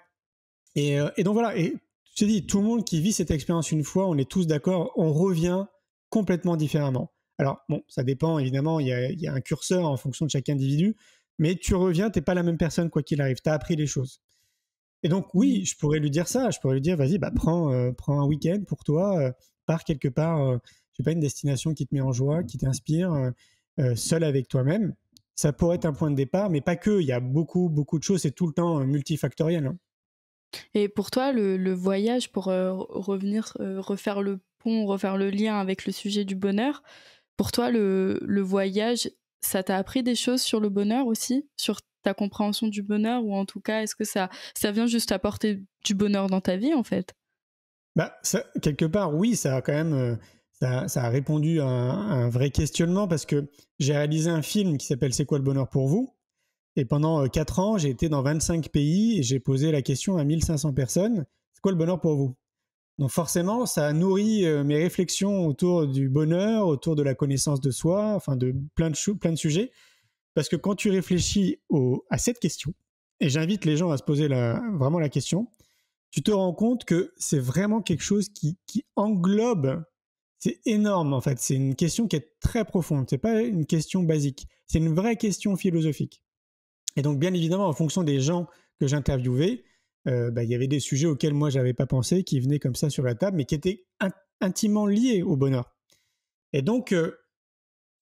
Et donc voilà. Et je te dis, tout le monde qui vit cette expérience une fois, on est tous d'accord, on revient complètement différemment. Alors bon, ça dépend évidemment. Il y a un curseur en fonction de chaque individu, mais tu reviens, t'es pas la même personne quoi qu'il arrive. T'as appris les choses. Et donc oui, je pourrais lui dire ça. Je pourrais lui dire, vas-y, prends un week-end pour toi, pars quelque part, je sais pas, une destination qui te met en joie, qui t'inspire, seul avec toi-même. Ça pourrait être un point de départ, mais pas que. Il y a beaucoup, beaucoup de choses. C'est tout le temps multifactoriel. Hein. Et pour toi, le voyage, pour revenir, refaire le pont, refaire le lien avec le sujet du bonheur, pour toi, le voyage, ça t'a appris des choses sur le bonheur aussi, sur ta compréhension du bonheur, ou en tout cas, est-ce que ça vient juste apporter du bonheur dans ta vie, en fait? Quelque part, oui, ça a quand même ça a répondu à un vrai questionnement parce que j'ai réalisé un film qui s'appelle C'est quoi le bonheur pour vous? Et pendant 4 ans, j'ai été dans 25 pays et j'ai posé la question à 1500 personnes, c'est quoi le bonheur pour vous? Donc forcément, ça a nourri mes réflexions autour du bonheur, autour de la connaissance de soi, enfin de plein de sujets. Parce que quand tu réfléchis à cette question, et j'invite les gens à se poser vraiment la question, tu te rends compte que c'est vraiment quelque chose qui englobe, c'est énorme en fait, c'est une question qui est très profonde, c'est pas une question basique, c'est une vraie question philosophique. Et donc bien évidemment, en fonction des gens que j'interviewais, il y avait des sujets auxquels moi j'avais pas pensé, qui venaient comme ça sur la table, mais qui étaient intimement liés au bonheur. Et donc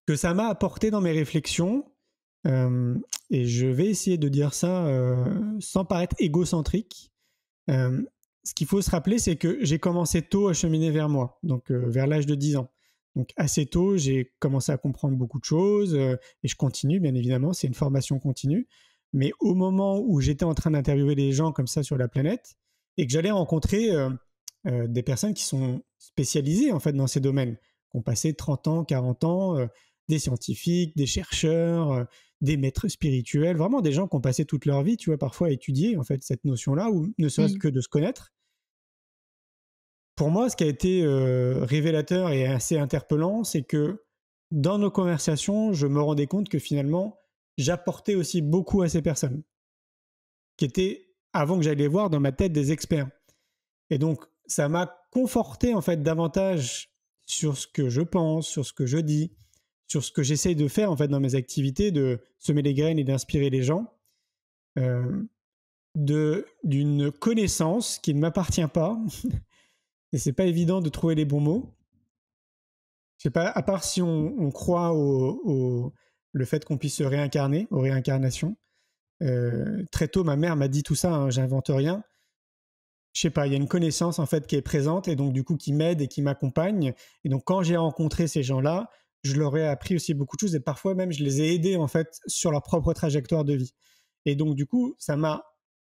que ça m'a apporté dans mes réflexions, et je vais essayer de dire ça sans paraître égocentrique. Ce qu'il faut se rappeler, c'est que j'ai commencé tôt à cheminer vers moi, donc vers l'âge de 10 ans. Donc assez tôt, j'ai commencé à comprendre beaucoup de choses et je continue, bien évidemment, c'est une formation continue. mais au moment où j'étais en train d'interviewer des gens comme ça sur la planète et que j'allais rencontrer des personnes qui sont spécialisées en fait dans ces domaines, qui ont passé 30 ans, 40 ans, des scientifiques, des chercheurs, des maîtres spirituels, vraiment des gens qui ont passé toute leur vie, tu vois, parfois à étudier en fait cette notion-là, ou ne serait-ce que de se connaître. Pour moi, ce qui a été révélateur et assez interpellant, c'est que dans nos conversations, je me rendais compte que finalement, j'apportais aussi beaucoup à ces personnes, qui étaient, avant que j'aille les voir, dans ma tête des experts. Et donc, ça m'a conforté en fait davantage sur ce que je pense, sur ce que je dis, sur ce que j'essaye de faire en fait dans mes activités, de semer les graines et d'inspirer les gens, d'une connaissance qui ne m'appartient pas. Et c'est pas évident de trouver les bons mots. Je sais pas, à part si on croit le fait qu'on puisse se réincarner, aux réincarnations. Très tôt, ma mère m'a dit tout ça, hein, j'invente rien. Je sais pas, il y a une connaissance en fait qui est présente et donc du coup qui m'aide et qui m'accompagne. Et donc quand j'ai rencontré ces gens-là, je leur ai appris aussi beaucoup de choses et parfois même je les ai aidés en fait sur leur propre trajectoire de vie. Et donc du coup, ça m'a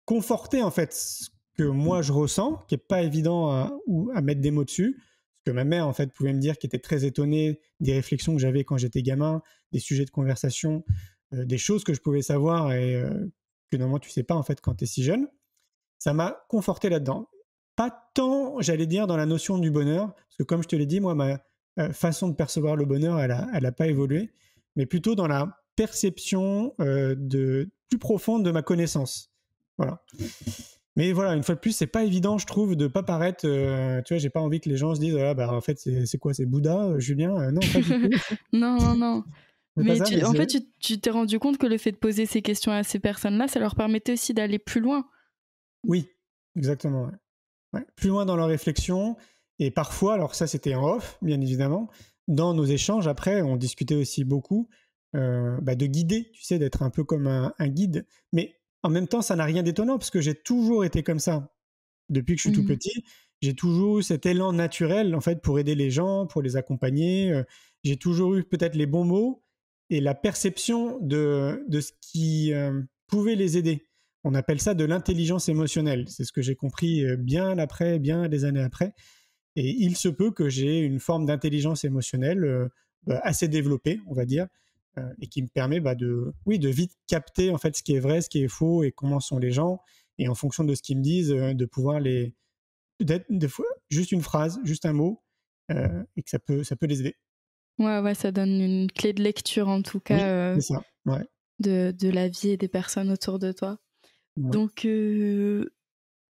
conforté en fait ce que moi je ressens, qui est pas évident à mettre des mots dessus. Ce que ma mère en fait pouvait me dire, qui était très étonnée des réflexions que j'avais quand j'étais gamin, des sujets de conversation, des choses que je pouvais savoir et que normalement tu sais pas en fait quand tu es si jeune. Ça m'a conforté là-dedans. Pas tant, j'allais dire, dans la notion du bonheur, parce que comme je te l'ai dit, moi, ma façon de percevoir le bonheur, elle a pas évolué, mais plutôt dans la perception plus profonde de ma connaissance. Voilà. Mais voilà, une fois de plus, c'est pas évident, je trouve, de pas paraître. Tu vois, j'ai pas envie que les gens se disent, ah, bah en fait, c'est quoi, c'est Bouddha, Julien Non, pas du tout. Non. Mais ça, en fait, tu t'es rendu compte que le fait de poser ces questions à ces personnes-là, ça leur permettait aussi d'aller plus loin. Oui, exactement. Ouais. Ouais. Plus loin dans leur réflexion. Et parfois, alors ça c'était en off, bien évidemment, dans nos échanges, après, on discutait aussi beaucoup de guider, tu sais, d'être un peu comme un guide. Mais en même temps, ça n'a rien d'étonnant, parce que j'ai toujours été comme ça. Depuis que je suis tout petit, j'ai toujours eu cet élan naturel, en fait, pour aider les gens, pour les accompagner. J'ai toujours eu peut-être les bons mots et la perception de ce qui pouvait les aider. On appelle ça de l'intelligence émotionnelle. C'est ce que j'ai compris bien des années après. Et il se peut que j'ai une forme d'intelligence émotionnelle assez développée, on va dire, et qui me permet de vite capter en fait ce qui est vrai, ce qui est faux et comment sont les gens. Et en fonction de ce qu'ils me disent, de pouvoir des fois, juste une phrase, juste un mot, et que ça peut les aider. Ouais, ça donne une clé de lecture en tout cas c'est ça. Ouais. de la vie et des personnes autour de toi. Ouais. Donc,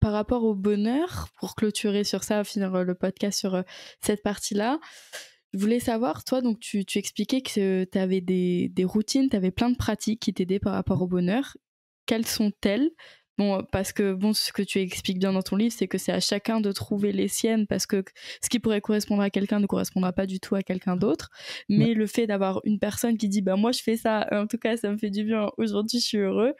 par rapport au bonheur, pour clôturer sur ça, finir le podcast sur cette partie-là, je voulais savoir, toi, donc tu expliquais que tu avais des routines, tu avais plein de pratiques qui t'aidaient par rapport au bonheur. Quelles sont-elles ? Bon, parce que ce que tu expliques bien dans ton livre, c'est que c'est à chacun de trouver les siennes, parce que ce qui pourrait correspondre à quelqu'un ne correspondra pas du tout à quelqu'un d'autre. Mais le fait d'avoir une personne qui dit « moi, je fais ça, en tout cas, ça me fait du bien, aujourd'hui, je suis heureux »,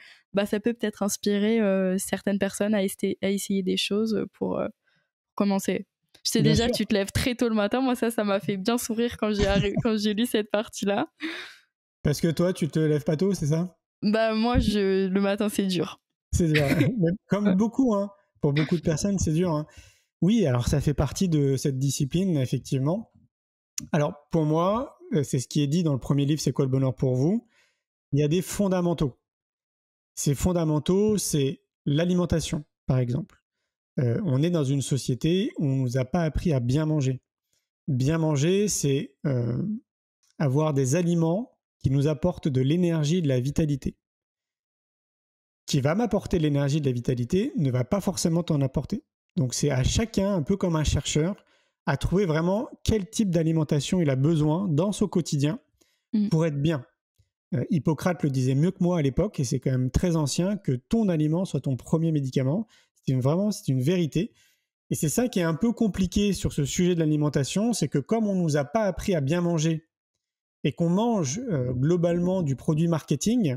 ça peut peut-être inspirer certaines personnes à essayer des choses pour commencer. Je sais Bien déjà sûr. que tu te lèves très tôt le matin. Moi, ça m'a fait bien sourire quand j'ai lu cette partie-là. Parce que toi, tu te lèves pas tôt, c'est ça ? Moi, le matin, c'est dur. C'est dur. Comme beaucoup, hein. Pour beaucoup de personnes, c'est dur. Hein. Oui, alors ça fait partie de cette discipline, effectivement. Alors, pour moi, c'est ce qui est dit dans le premier livre, C'est quoi le bonheur pour vous ? Il y a des fondamentaux. Ces fondamentaux, c'est l'alimentation, par exemple. On est dans une société où on ne nous a pas appris à bien manger. Bien manger, c'est avoir des aliments qui nous apportent de l'énergie et de la vitalité. Qui va m'apporter de l'énergie et de la vitalité ne va pas forcément t'en apporter. Donc c'est à chacun, un peu comme un chercheur, à trouver vraiment quel type d'alimentation il a besoin dans son quotidien pour être bien. Hippocrate le disait mieux que moi à l'époque, et c'est quand même très ancien, que ton aliment soit ton premier médicament. C'est une vérité. Et c'est ça qui est un peu compliqué sur ce sujet de l'alimentation, c'est que comme on ne nous a pas appris à bien manger et qu'on mange globalement du produit marketing,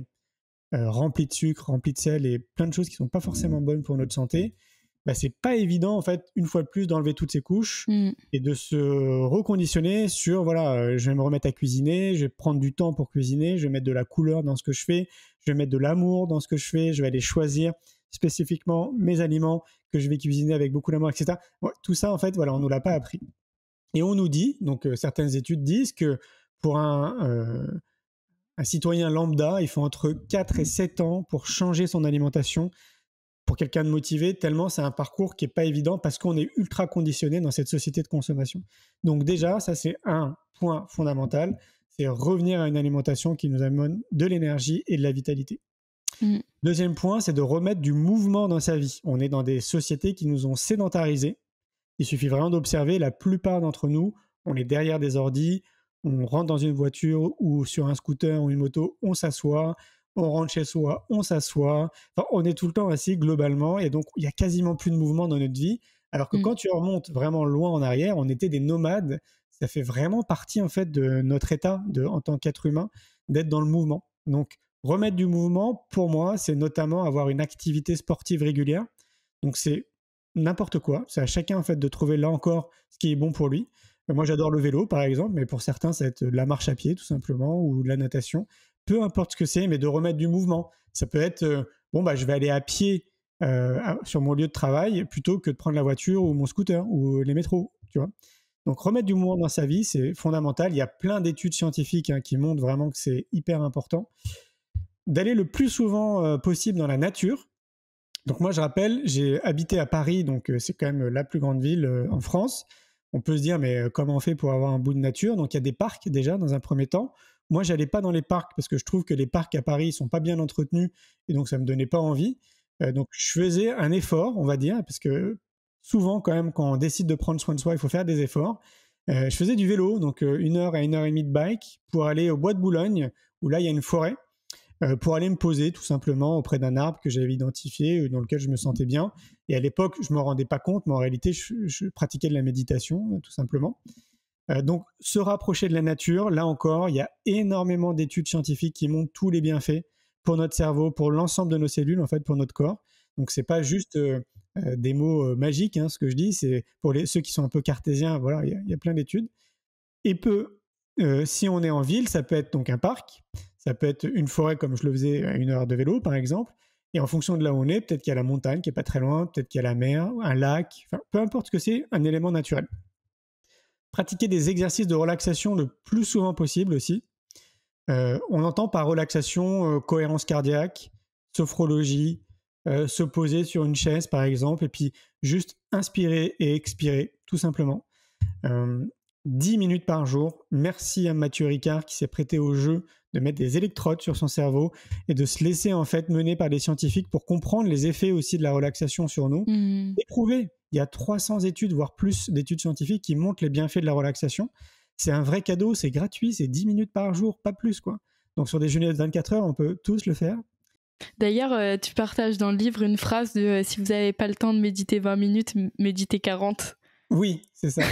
rempli de sucre, rempli de sel et plein de choses qui ne sont pas forcément bonnes pour notre santé, c'est pas évident en fait, une fois de plus, d'enlever toutes ces couches et de se reconditionner sur je vais me remettre à cuisiner, je vais prendre du temps pour cuisiner, je vais mettre de la couleur dans ce que je fais, je vais mettre de l'amour dans ce que je fais, je vais aller choisir spécifiquement mes aliments que je vais cuisiner avec beaucoup d'amour, etc. Ouais, tout ça, en fait, voilà, on ne nous l'a pas appris. Et on nous dit, donc certaines études disent que pour un citoyen lambda, il faut entre 4 et 7 ans pour changer son alimentation pour quelqu'un de motivé, tellement c'est un parcours qui n'est pas évident parce qu'on est ultra conditionné dans cette société de consommation. Donc déjà, ça c'est un point fondamental, c'est revenir à une alimentation qui nous amène de l'énergie et de la vitalité. Deuxième point, c'est de remettre du mouvement dans sa vie. On est dans des sociétés qui nous ont sédentarisés. Il suffit vraiment d'observer, la plupart d'entre nous, on est derrière des ordis, on rentre dans une voiture ou sur un scooter ou une moto, on s'assoit, on rentre chez soi, on s'assoit. Enfin, on est tout le temps assis globalement et donc il n'y a quasiment plus de mouvement dans notre vie. Alors que quand tu remontes vraiment loin en arrière, on était des nomades. Ça fait vraiment partie en fait de notre état en tant qu'être humain d'être dans le mouvement. Donc remettre du mouvement, pour moi, c'est notamment avoir une activité sportive régulière. Donc c'est n'importe quoi. C'est à chacun en fait de trouver là encore ce qui est bon pour lui. Moi, j'adore le vélo, par exemple, mais pour certains, ça va être de la marche à pied, tout simplement, ou de la natation. Peu importe ce que c'est, mais de remettre du mouvement. Ça peut être, je vais aller à pied sur mon lieu de travail plutôt que de prendre la voiture ou mon scooter ou les métros, tu vois. Donc, remettre du mouvement dans sa vie, c'est fondamental. Il y a plein d'études scientifiques qui montrent vraiment que c'est hyper important. D'aller le plus souvent possible dans la nature. Donc, moi, je rappelle, j'ai habité à Paris, donc c'est quand même la plus grande ville en France. On peut se dire, mais comment on fait pour avoir un bout de nature? Donc, il y a des parcs déjà, dans un premier temps. Moi, je n'allais pas dans les parcs parce que je trouve que les parcs à Paris ne sont pas bien entretenus et donc ça ne me donnait pas envie. Donc, je faisais un effort, on va dire, parce que souvent, quand même, quand on décide de prendre soin de soi, il faut faire des efforts. Je faisais du vélo, donc 1 heure à 1 heure et demie de bike pour aller au bois de Boulogne, où là, il y a une forêt. Pour aller me poser tout simplement auprès d'un arbre que j'avais identifié, dans lequel je me sentais bien. Et à l'époque, je ne me rendais pas compte, mais en réalité, je pratiquais de la méditation, tout simplement. Donc, se rapprocher de la nature, là encore, il y a énormément d'études scientifiques qui montrent tous les bienfaits pour notre cerveau, pour l'ensemble de nos cellules, en fait, pour notre corps. Donc, ce n'est pas juste des mots magiques, ce que je dis, c'est pour ceux qui sont un peu cartésiens, voilà, il y a plein d'études. Et si on est en ville, ça peut être donc un parc, ça peut être une forêt comme je le faisais à 1 heure de vélo par exemple, et en fonction de là où on est, peut-être qu'il y a la montagne qui n'est pas très loin, peut-être qu'il y a la mer, un lac, enfin, peu importe ce que c'est, un élément naturel. Pratiquer des exercices de relaxation le plus souvent possible aussi. On entend par relaxation cohérence cardiaque, sophrologie, se poser sur une chaise par exemple, et puis juste inspirer et expirer tout simplement. 10 minutes par jour. Merci à Mathieu Ricard qui s'est prêté au jeu de mettre des électrodes sur son cerveau et de se laisser en fait mener par des scientifiques pour comprendre les effets aussi de la relaxation sur nous. Et prouver. Il y a 300 études, voire plus d'études scientifiques qui montrent les bienfaits de la relaxation. C'est un vrai cadeau, c'est gratuit, c'est 10 minutes par jour, pas plus, quoi. Donc sur des journées de 24 heures, on peut tous le faire. D'ailleurs, tu partages dans le livre une phrase de si vous n'avez pas le temps de méditer 20 minutes, méditez 40. Oui, c'est ça.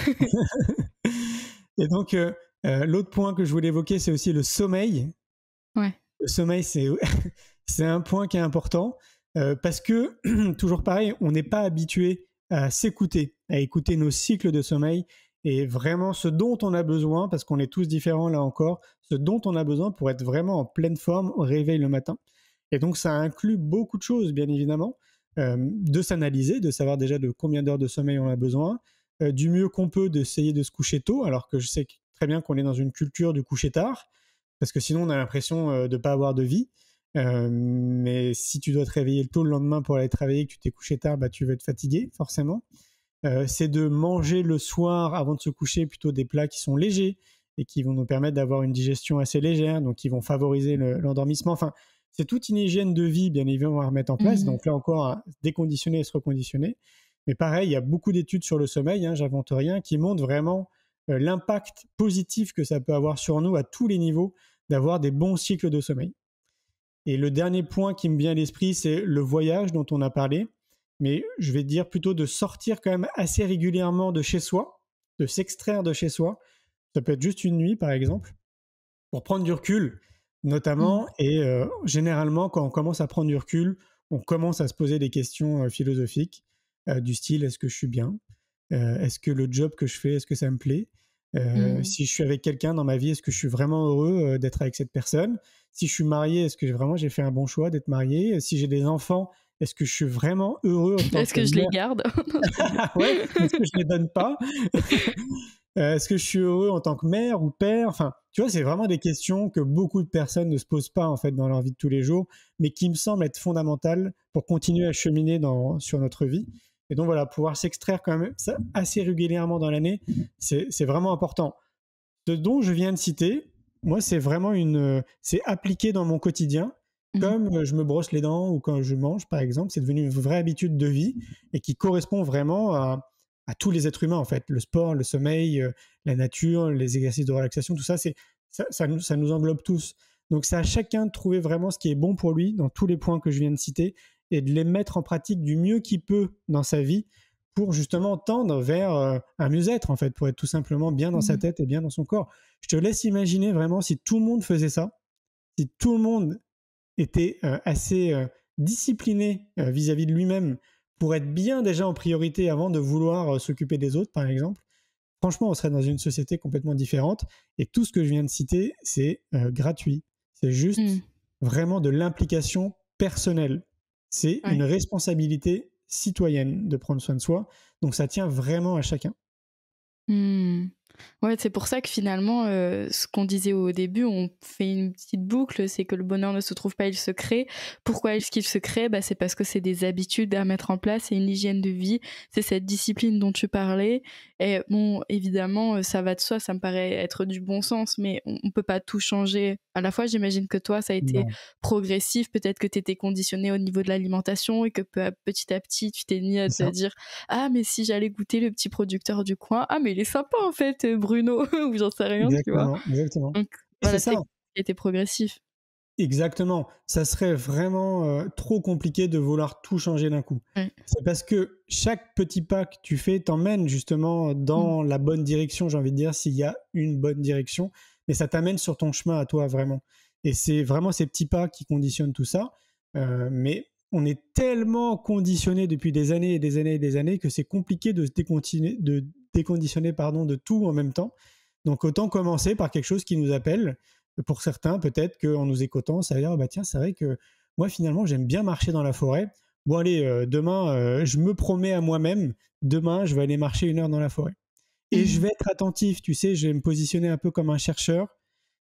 Et donc, l'autre point que je voulais évoquer, c'est aussi le sommeil. Ouais. Le sommeil, c'est un point qui est important parce que, toujours pareil, on n'est pas habitué à s'écouter, à écouter nos cycles de sommeil et vraiment ce dont on a besoin, parce qu'on est tous différents là encore, ce dont on a besoin pour être vraiment en pleine forme au réveil le matin. Et donc, ça inclut beaucoup de choses, bien évidemment, de s'analyser, de savoir déjà de combien d'heures de sommeil on a besoin, du mieux qu'on peut d'essayer de se coucher tôt, alors que je sais très bien qu'on est dans une culture du coucher tard, parce que sinon on a l'impression de ne pas avoir de vie. Mais si tu dois te réveiller tôt le lendemain pour aller travailler, que tu t'es couché tard, tu vas être fatigué, forcément. C'est de manger le soir avant de se coucher plutôt des plats qui sont légers et qui vont nous permettre d'avoir une digestion assez légère, donc qui vont favoriser l'endormissement. Enfin, c'est toute une hygiène de vie, bien évidemment, à remettre en place. Donc là encore, à se déconditionner et se reconditionner. Mais pareil, il y a beaucoup d'études sur le sommeil, j'invente rien, qui montrent vraiment l'impact positif que ça peut avoir sur nous à tous les niveaux d'avoir des bons cycles de sommeil. Et le dernier point qui me vient à l'esprit, c'est le voyage dont on a parlé. Mais je vais dire plutôt de sortir quand même assez régulièrement de chez soi, de s'extraire de chez soi. Ça peut être juste une nuit, par exemple, pour prendre du recul, notamment. Et généralement, quand on commence à prendre du recul, on commence à se poser des questions philosophiques du style « est-ce que je suis bien ? Est-ce que le job que je fais, est-ce que ça me plaît ? Mmh. Si je suis avec quelqu'un dans ma vie, est-ce que je suis vraiment heureux d'être avec cette personne? Si je suis marié, est-ce que vraiment j'ai fait un bon choix d'être marié? Si j'ai des enfants, est-ce que je suis vraiment heureux en tant Est-ce que que je les mère? garde? Ouais, est-ce que je les donne pas? Est-ce que je suis heureux en tant que mère ou père? Enfin, tu vois, c'est vraiment des questions que beaucoup de personnes ne se posent pas en fait dans leur vie de tous les jours, mais qui me semblent être fondamentales pour continuer à cheminer sur notre vie. Et donc voilà, pouvoir s'extraire quand même ça assez régulièrement dans l'année, c'est vraiment important. Ce dont je viens de citer, moi, c'est vraiment c'est appliqué dans mon quotidien. Mmh. Comme je me brosse les dents ou quand je mange, par exemple, c'est devenu une vraie habitude de vie et qui correspond vraiment à tous les êtres humains, en fait. Le sport, le sommeil, la nature, les exercices de relaxation, tout ça, ça nous englobe tous. Donc, c'est à chacun de trouver vraiment ce qui est bon pour lui dans tous les points que je viens de citer et de les mettre en pratique du mieux qu'il peut dans sa vie pour justement tendre vers un mieux-être, en fait, pour être tout simplement bien dans sa Mmh. tête et bien dans son corps. Je te laisse imaginer vraiment si tout le monde faisait ça, si tout le monde était assez discipliné vis-à-vis de lui-même pour être bien déjà en priorité avant de vouloir s'occuper des autres, par exemple. Franchement, on serait dans une société complètement différente. Et tout ce que je viens de citer, c'est gratuit. C'est Mmh. juste vraiment de l'implication personnelle. C'est Ouais. une responsabilité citoyenne de prendre soin de soi. Donc ça tient vraiment à chacun. Mmh. Ouais, c'est pour ça que finalement, ce qu'on disait au début, on fait une petite boucle, c'est que le bonheur ne se trouve pas, il se crée. Pourquoi est-ce qu'il se crée? Bah, c'est parce que c'est des habitudes à mettre en place, c'est une hygiène de vie, c'est cette discipline dont tu parlais. Et bon, évidemment, ça va de soi, ça me paraît être du bon sens, mais on peut pas tout changer à la fois. J'imagine que toi, ça a été Non, progressif, peut-être que tu étais conditionné au niveau de l'alimentation et que petit à petit, tu t'es mis à c'est te ça. dire: «Ah mais si j'allais goûter le petit producteur du coin, ah mais il est sympa en fait, Bruno» ou j'en sais rien, tu vois? Exactement, exactement. Donc Et c'est voilà, ça. c'est qui était progressif. Exactement. Ça serait vraiment trop compliqué de vouloir tout changer d'un coup. Ouais. C'est parce que chaque petit pas que tu fais t'emmène justement Mmh. dans la bonne direction, j'ai envie de dire, s'il y a une bonne direction, mais ça t'amène sur ton chemin à toi vraiment. Et c'est vraiment ces petits pas qui conditionnent tout ça. Mais on est tellement conditionné depuis des années et des années et des années que c'est compliqué de déconditionner pardon, de tout en même temps. Donc autant commencer par quelque chose qui nous appelle. Pour certains, peut-être qu'en nous écoutant, ça va dire ah bah tiens, c'est vrai que moi finalement j'aime bien marcher dans la forêt. Bon allez, demain je me promets à moi-même, demain je vais aller marcher 1 heure dans la forêt. Et je Mmh. vais être attentif, tu sais, je vais me positionner un peu comme un chercheur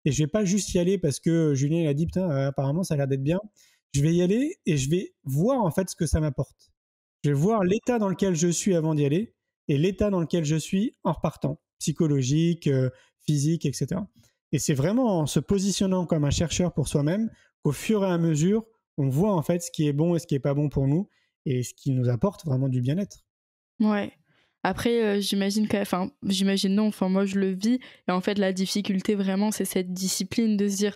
et je vais pas juste y aller parce que Julien il a dit putain apparemment ça a l'air d'être bien. Je vais y aller et je vais voir en fait ce que ça m'apporte. Je vais voir l'état dans lequel je suis avant d'y aller et l'état dans lequel je suis en repartant, psychologique, physique, etc. Et c'est vraiment en se positionnant comme un chercheur pour soi-même qu'au fur et à mesure, on voit en fait ce qui est bon et ce qui est pas bon pour nous et ce qui nous apporte vraiment du bien-être. Ouais. Après, j'imagine non, enfin moi je le vis et en fait la difficulté vraiment c'est cette discipline de se dire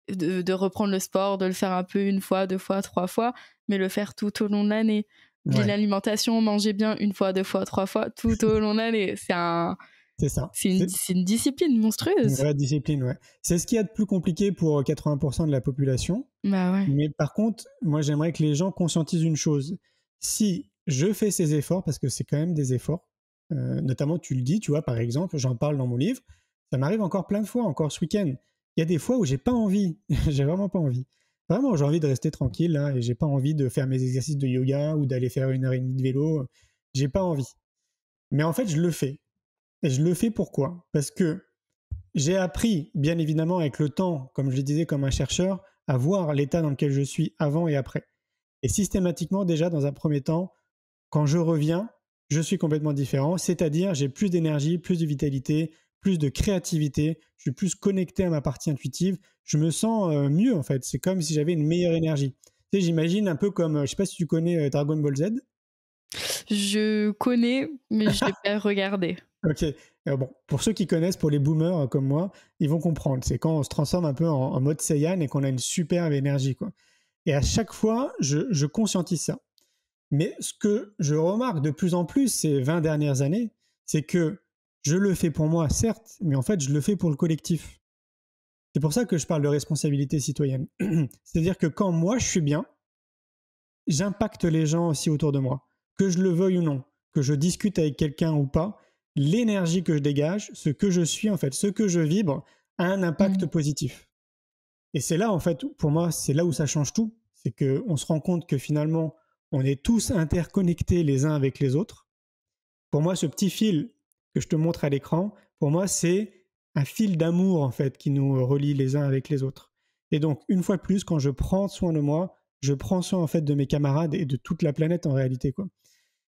de reprendre le sport, de le faire un peu 1 fois, 2 fois, 3 fois, mais le faire tout au long de l'année. Puis Ouais, l'alimentation, manger bien 1 fois, 2 fois, 3 fois, tout au long de l'année. c'est ça. C'est une discipline C'est une monstrueuse. vraie discipline, ouais. C'est ce qu'il y a de plus compliqué pour 80% de la population. Bah ouais. Mais par contre, moi, j'aimerais que les gens conscientisent une chose. Si je fais ces efforts, parce que c'est quand même des efforts, notamment tu le dis, tu vois, par exemple, j'en parle dans mon livre, ça m'arrive encore plein de fois, encore ce week-end. Il y a des fois où j'ai pas envie, j'ai vraiment pas envie. Vraiment, j'ai envie de rester tranquille là, et j'ai pas envie de faire mes exercices de yoga ou d'aller faire 1 heure et demie de vélo. J'ai pas envie. Mais en fait, je le fais. Et je le fais pourquoi? Parce que j'ai appris, bien évidemment, avec le temps, comme je le disais, comme un chercheur, à voir l'état dans lequel je suis avant et après. Et systématiquement, déjà, dans un premier temps, quand je reviens, je suis complètement différent, c'est-à-dire j'ai plus d'énergie, plus de vitalité, plus de créativité, je suis plus connecté à ma partie intuitive, je me sens mieux en fait, c'est comme si j'avais une meilleure énergie. Tu sais, j'imagine un peu comme, je sais pas si tu connais Dragon Ball Z. Je connais, mais je l'ai pas regardé. Ok, bon, pour ceux qui connaissent, pour les boomers comme moi, ils vont comprendre. C'est quand on se transforme un peu en mode Saiyan et qu'on a une superbe énergie, quoi. Et à chaque fois, je conscientise ça. Mais ce que je remarque de plus en plus ces 20 dernières années, c'est que je le fais pour moi, certes, mais en fait, je le fais pour le collectif. C'est pour ça que je parle de responsabilité citoyenne. C'est-à-dire que quand moi, je suis bien, j'impacte les gens aussi autour de moi. Que je le veuille ou non, que je discute avec quelqu'un ou pas, l'énergie que je dégage, ce que je suis en fait, ce que je vibre, a un impact positif. Et c'est là en fait, pour moi, c'est là où ça change tout. C'est qu'on se rend compte que finalement, on est tous interconnectés les uns avec les autres. Pour moi, ce petit fil que je te montre à l'écran, pour moi, c'est un fil d'amour en fait qui nous relie les uns avec les autres. Et donc, une fois de plus, quand je prends soin de moi, je prends soin en fait de mes camarades et de toute la planète en réalité, quoi.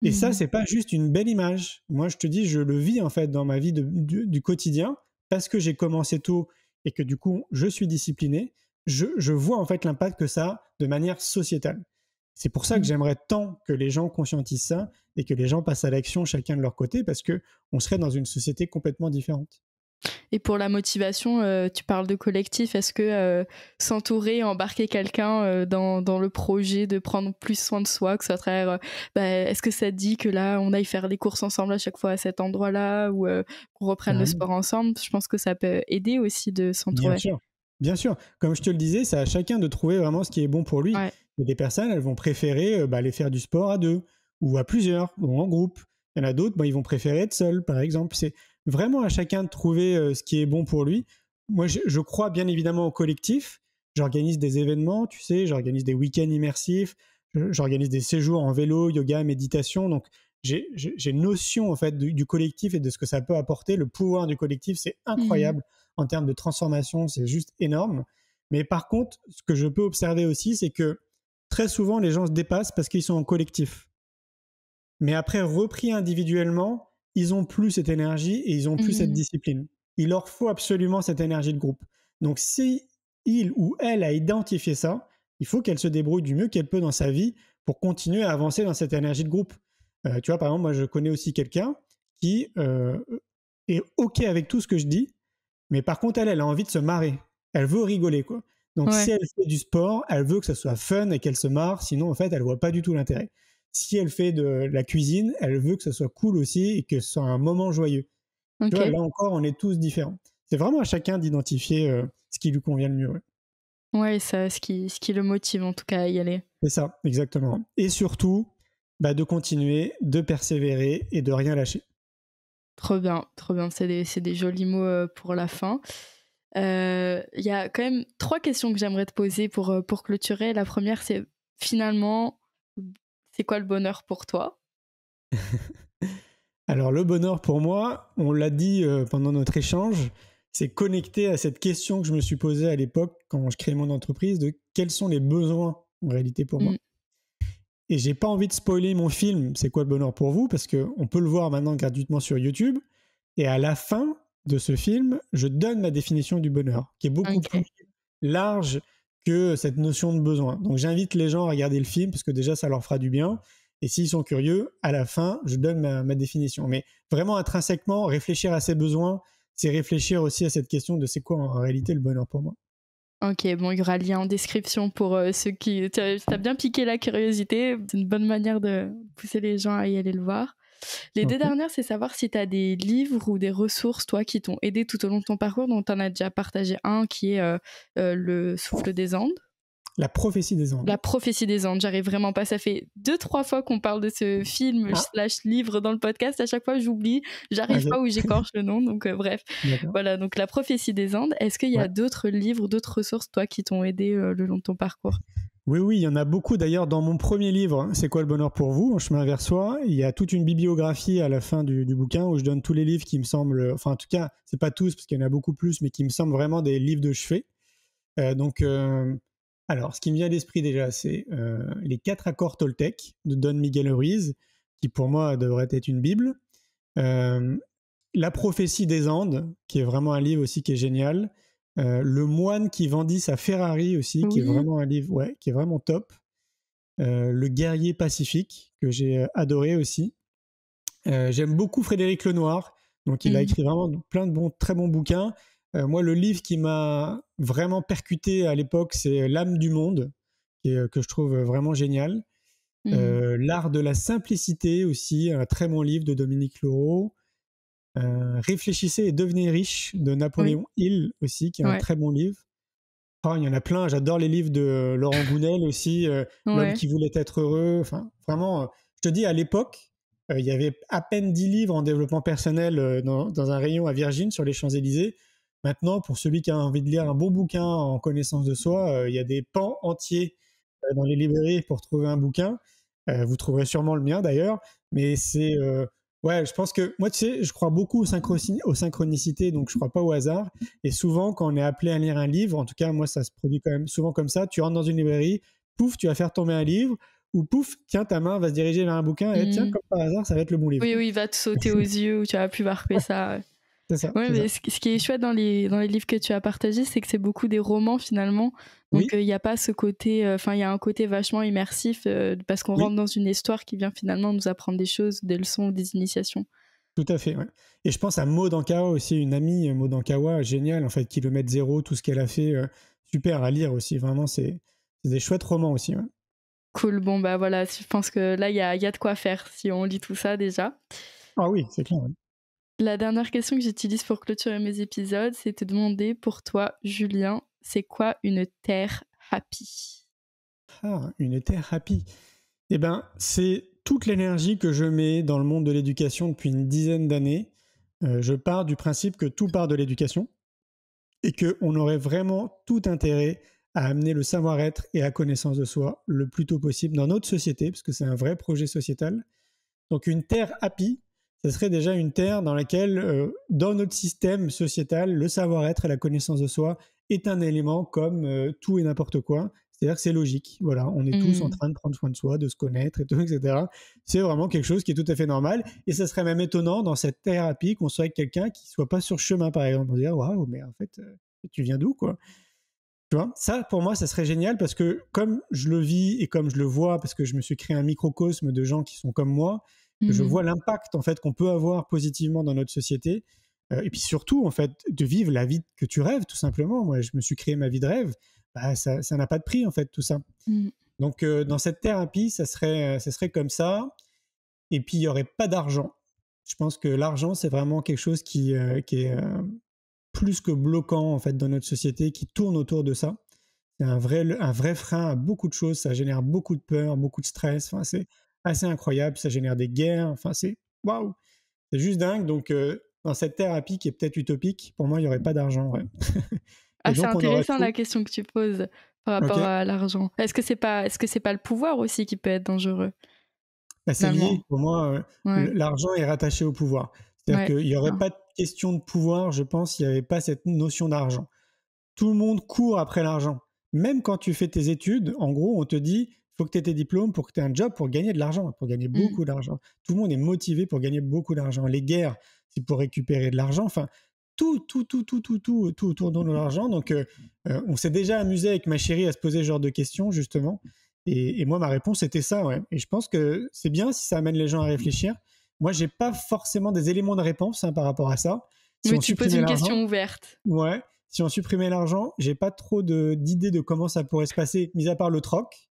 Et ça, c'est pas juste une belle image. Moi, je te dis, je le vis en fait dans ma vie du quotidien parce que j'ai commencé tôt et que du coup, je suis discipliné. Je vois en fait l'impact que ça a de manière sociétale. C'est pour ça que j'aimerais tant que les gens conscientisent ça et que les gens passent à l'action chacun de leur côté parce qu'on serait dans une société complètement différente. Et pour la motivation, tu parles de collectif. Est-ce que s'entourer, embarquer quelqu'un dans le projet de prendre plus soin de soi, que ce soit à travers, est-ce que ça te dit que là, on aille faire les courses ensemble à chaque fois à cet endroit-là ou qu'on reprenne le sport ensemble? Je pense que ça peut aider aussi de s'entourer. Bien sûr. Comme je te le disais, c'est à chacun de trouver vraiment ce qui est bon pour lui. Ouais. Il y a des personnes, elles vont préférer aller faire du sport à deux ou à plusieurs ou en groupe. Il y en a d'autres, ils vont préférer être seuls, par exemple. C'est vraiment à chacun de trouver ce qui est bon pour lui. Moi, je crois bien évidemment au collectif. J'organise des événements, tu sais, j'organise des week-ends immersifs, j'organise des séjours en vélo, yoga, méditation. Donc, j'ai notion en fait du collectif et de ce que ça peut apporter. Le pouvoir du collectif, c'est incroyable en termes de transformation, c'est juste énorme. Mais par contre, ce que je peux observer aussi, c'est que très souvent, les gens se dépassent parce qu'ils sont en collectif. Mais après, repris individuellement, ils n'ont plus cette énergie et ils n'ont plus cette discipline. Il leur faut absolument cette énergie de groupe. Donc, si il ou elle a identifié ça, il faut qu'elle se débrouille du mieux qu'elle peut dans sa vie pour continuer à avancer dans cette énergie de groupe. Tu vois, par exemple, moi, je connais aussi quelqu'un qui est OK avec tout ce que je dis, mais par contre, elle a envie de se marrer. Elle veut rigoler, quoi. Donc, si elle fait du sport, elle veut que ça soit fun et qu'elle se marre. Sinon, en fait, elle voit pas du tout l'intérêt. Si elle fait de la cuisine, elle veut que ça soit cool aussi et que ce soit un moment joyeux. Tu vois, là encore, on est tous différents. C'est vraiment à chacun d'identifier ce qui lui convient le mieux. Ouais, ça, ce qui le motive en tout cas à y aller. C'est ça, exactement. Et surtout, de continuer, de persévérer et de rien lâcher. Trop bien. C'est des jolis mots pour la fin. Il y a quand même 3 questions que j'aimerais te poser pour clôturer. La première, c'est finalement, c'est quoi le bonheur pour toi? Alors, le bonheur pour moi, on l'a dit pendant notre échange, c'est connecté à cette question que je me suis posée à l'époque quand je créais mon entreprise de quels sont les besoins en réalité pour moi. Et j'ai pas envie de spoiler mon film C'est quoi le bonheur pour vous, parce qu'on peut le voir maintenant gratuitement sur YouTube. Et à la fin de ce film, je donne ma définition du bonheur, qui est beaucoup plus large que cette notion de besoin. Donc j'invite les gens à regarder le film, parce que déjà ça leur fera du bien. Et s'ils sont curieux, à la fin, je donne ma définition. Mais vraiment intrinsèquement, réfléchir à ses besoins, c'est réfléchir aussi à cette question de c'est quoi en réalité le bonheur pour moi. Ok, bon, il y aura le lien en description pour ceux qui... T'as bien piqué la curiosité. C'est une bonne manière de pousser les gens à y aller le voir. Les 2 dernières, c'est savoir si t'as des livres ou des ressources, toi, qui t'ont aidé tout au long de ton parcours. Donc, t'en as déjà partagé un qui est Le Souffle des Andes. La prophétie des Andes. La prophétie des Andes, j'arrive vraiment pas. Ça fait 2-3 fois qu'on parle de ce film / livre dans le podcast. À chaque fois, j'oublie. J'arrive pas où j'écorche le nom. Donc, bref. Voilà, donc La prophétie des Andes. Est-ce qu'il y a d'autres livres, d'autres ressources, toi, qui t'ont aidé le long de ton parcours? Oui, il y en a beaucoup. D'ailleurs, dans mon premier livre, C'est quoi le bonheur pour vous, En chemin vers soi, il y a toute une bibliographie à la fin du bouquin où je donne tous les livres qui me semblent, enfin en tout cas, c'est pas tous parce qu'il y en a beaucoup plus, mais qui me semblent vraiment des livres de chevet. Alors, ce qui me vient à l'esprit déjà, c'est les 4 accords Toltec de Don Miguel Ruiz, qui pour moi devrait être une bible. La prophétie des Andes, qui est vraiment un livre aussi qui est génial. Le moine qui vendit sa Ferrari aussi, qui est vraiment un livre qui est vraiment top. Le guerrier pacifique, que j'ai adoré aussi. J'aime beaucoup Frédéric Lenoir, donc il a écrit vraiment plein de très bons bouquins. Moi, le livre qui m'a vraiment percuté à l'époque, c'est L'âme du monde, que je trouve vraiment génial. L'art de la simplicité aussi, un très bon livre de Dominique Leroux. Réfléchissez et devenez riche de Napoléon Hill aussi, qui est un très bon livre. Il y en a plein, j'adore les livres de Laurent Gounel aussi, L'homme qui voulait être heureux. Enfin, vraiment, je te dis, à l'époque, il y avait à peine 10 livres en développement personnel dans un rayon à Virgin sur les Champs-Élysées. Maintenant, pour celui qui a envie de lire un bon bouquin en connaissance de soi, il y a des pans entiers dans les librairies pour trouver un bouquin. Vous trouverez sûrement le mien d'ailleurs, mais c'est ouais, je pense que moi, tu sais, je crois beaucoup aux synchronicités, donc je crois pas au hasard. Et souvent, quand on est appelé à lire un livre, en tout cas, moi, ça se produit quand même souvent comme ça. Tu rentres dans une librairie, pouf, tu vas faire tomber un livre, ou pouf, tiens, ta main va se diriger vers un bouquin, et tiens, comme par hasard, ça va être le bon livre. Oui, il va te sauter aux yeux, ou tu vas plus marquer ça. C'est ça. Ouais, mais ce qui est chouette dans les livres que tu as partagés, c'est que c'est beaucoup des romans finalement. Donc il n'y a pas ce côté, il y a un côté vachement immersif parce qu'on rentre dans une histoire qui vient finalement nous apprendre des choses, des leçons ou des initiations. Tout à fait, ouais. Et je pense à Maud Ankawa aussi, une amie, Maud Ankawa, géniale, en fait, Kilomètre Zéro, tout ce qu'elle a fait, super à lire aussi. Vraiment, c'est des chouettes romans aussi. Ouais. Cool, bon bah voilà, je pense que là, il y a de quoi faire si on lit tout ça déjà. Ah oui, c'est clair. Ouais. La dernière question que j'utilise pour clôturer mes épisodes, c'est te demander pour toi, Julien, c'est quoi une terre happy? Ah, une terre happy. Eh bien, c'est toute l'énergie que je mets dans le monde de l'éducation depuis une dizaine d'années. Je pars du principe que tout part de l'éducation et qu'on aurait vraiment tout intérêt à amener le savoir-être et la connaissance de soi le plus tôt possible dans notre société, parce que c'est un vrai projet sociétal. Donc une terre happy, ce serait déjà une terre dans laquelle, dans notre système sociétal, le savoir-être et la connaissance de soi est un élément comme tout et n'importe quoi. C'est-à-dire que c'est logique. Voilà, on est tous en train de prendre soin de soi, de se connaître et tout, etc. C'est vraiment quelque chose qui est tout à fait normal. Et ça serait même étonnant dans cette thérapie qu'on soit avec quelqu'un qui soit pas sur le chemin, par exemple. On dirait, waouh, mais en fait, tu viens d'où, quoi? Tu vois, ça, pour moi, ça serait génial parce que comme je le vis et comme je le vois, parce que je me suis créé un microcosme de gens qui sont comme moi, je vois l'impact en fait qu'on peut avoir positivement dans notre société. Et puis surtout, en fait, de vivre la vie que tu rêves, tout simplement. Moi, je me suis créé ma vie de rêve. Bah, ça n'a pas de prix, en fait, tout ça. Donc, dans cette thérapie, ça serait comme ça. Et puis, il n'y aurait pas d'argent. Je pense que l'argent, c'est vraiment quelque chose qui est plus que bloquant, en fait, dans notre société, qui tourne autour de ça. C'est un vrai frein à beaucoup de choses. Ça génère beaucoup de peur, beaucoup de stress. Enfin, c'est assez incroyable. Ça génère des guerres. Enfin, c'est waouh! C'est juste dingue. Donc, dans cette thérapie qui est peut-être utopique, pour moi, il n'y aurait pas d'argent. Ouais. Ah, c'est intéressant la question que tu poses par rapport à l'argent. Est-ce que c'est pas le pouvoir aussi qui peut être dangereux? Bah, c'est lié. Pour moi, l'argent est rattaché au pouvoir. C'est-à-dire qu'il n'y aurait pas de question de pouvoir, je pense, s'il n'y avait pas cette notion d'argent. Tout le monde court après l'argent. Même quand tu fais tes études, en gros, on te dit il faut que tu aies tes diplômes pour que tu aies un job pour gagner de l'argent, pour gagner beaucoup d'argent. Tout le monde est motivé pour gagner beaucoup d'argent. Les guerres, c'est pour récupérer de l'argent. Enfin, tout autour de l'argent. Donc, on s'est déjà amusé avec ma chérie à se poser ce genre de questions, justement. Et moi, ma réponse était ça, ouais. Et je pense que c'est bien si ça amène les gens à réfléchir. Moi, j'ai pas forcément des éléments de réponse par rapport à ça. Si tu poses une question ouverte. Ouais. Si on supprimait l'argent, j'ai pas trop d'idées de comment ça pourrait se passer, mis à part le troc.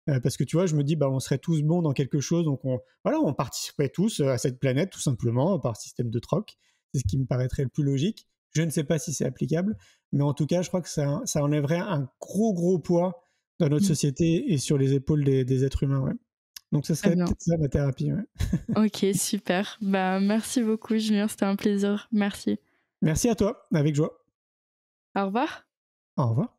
Parce que tu vois, je me dis, bah, on serait tous bons dans quelque chose, donc on participerait tous à cette planète, tout simplement, par système de troc. C'est ce qui me paraîtrait le plus logique. Je ne sais pas si c'est applicable, mais en tout cas, je crois que ça enlèverait un gros poids dans notre société et sur les épaules des êtres humains. Ouais. Donc, ce serait peut-être ça ma thérapie. Ouais. Ok, super. Bah, merci beaucoup, Julien, c'était un plaisir. Merci. Merci à toi, avec joie. Au revoir. Au revoir.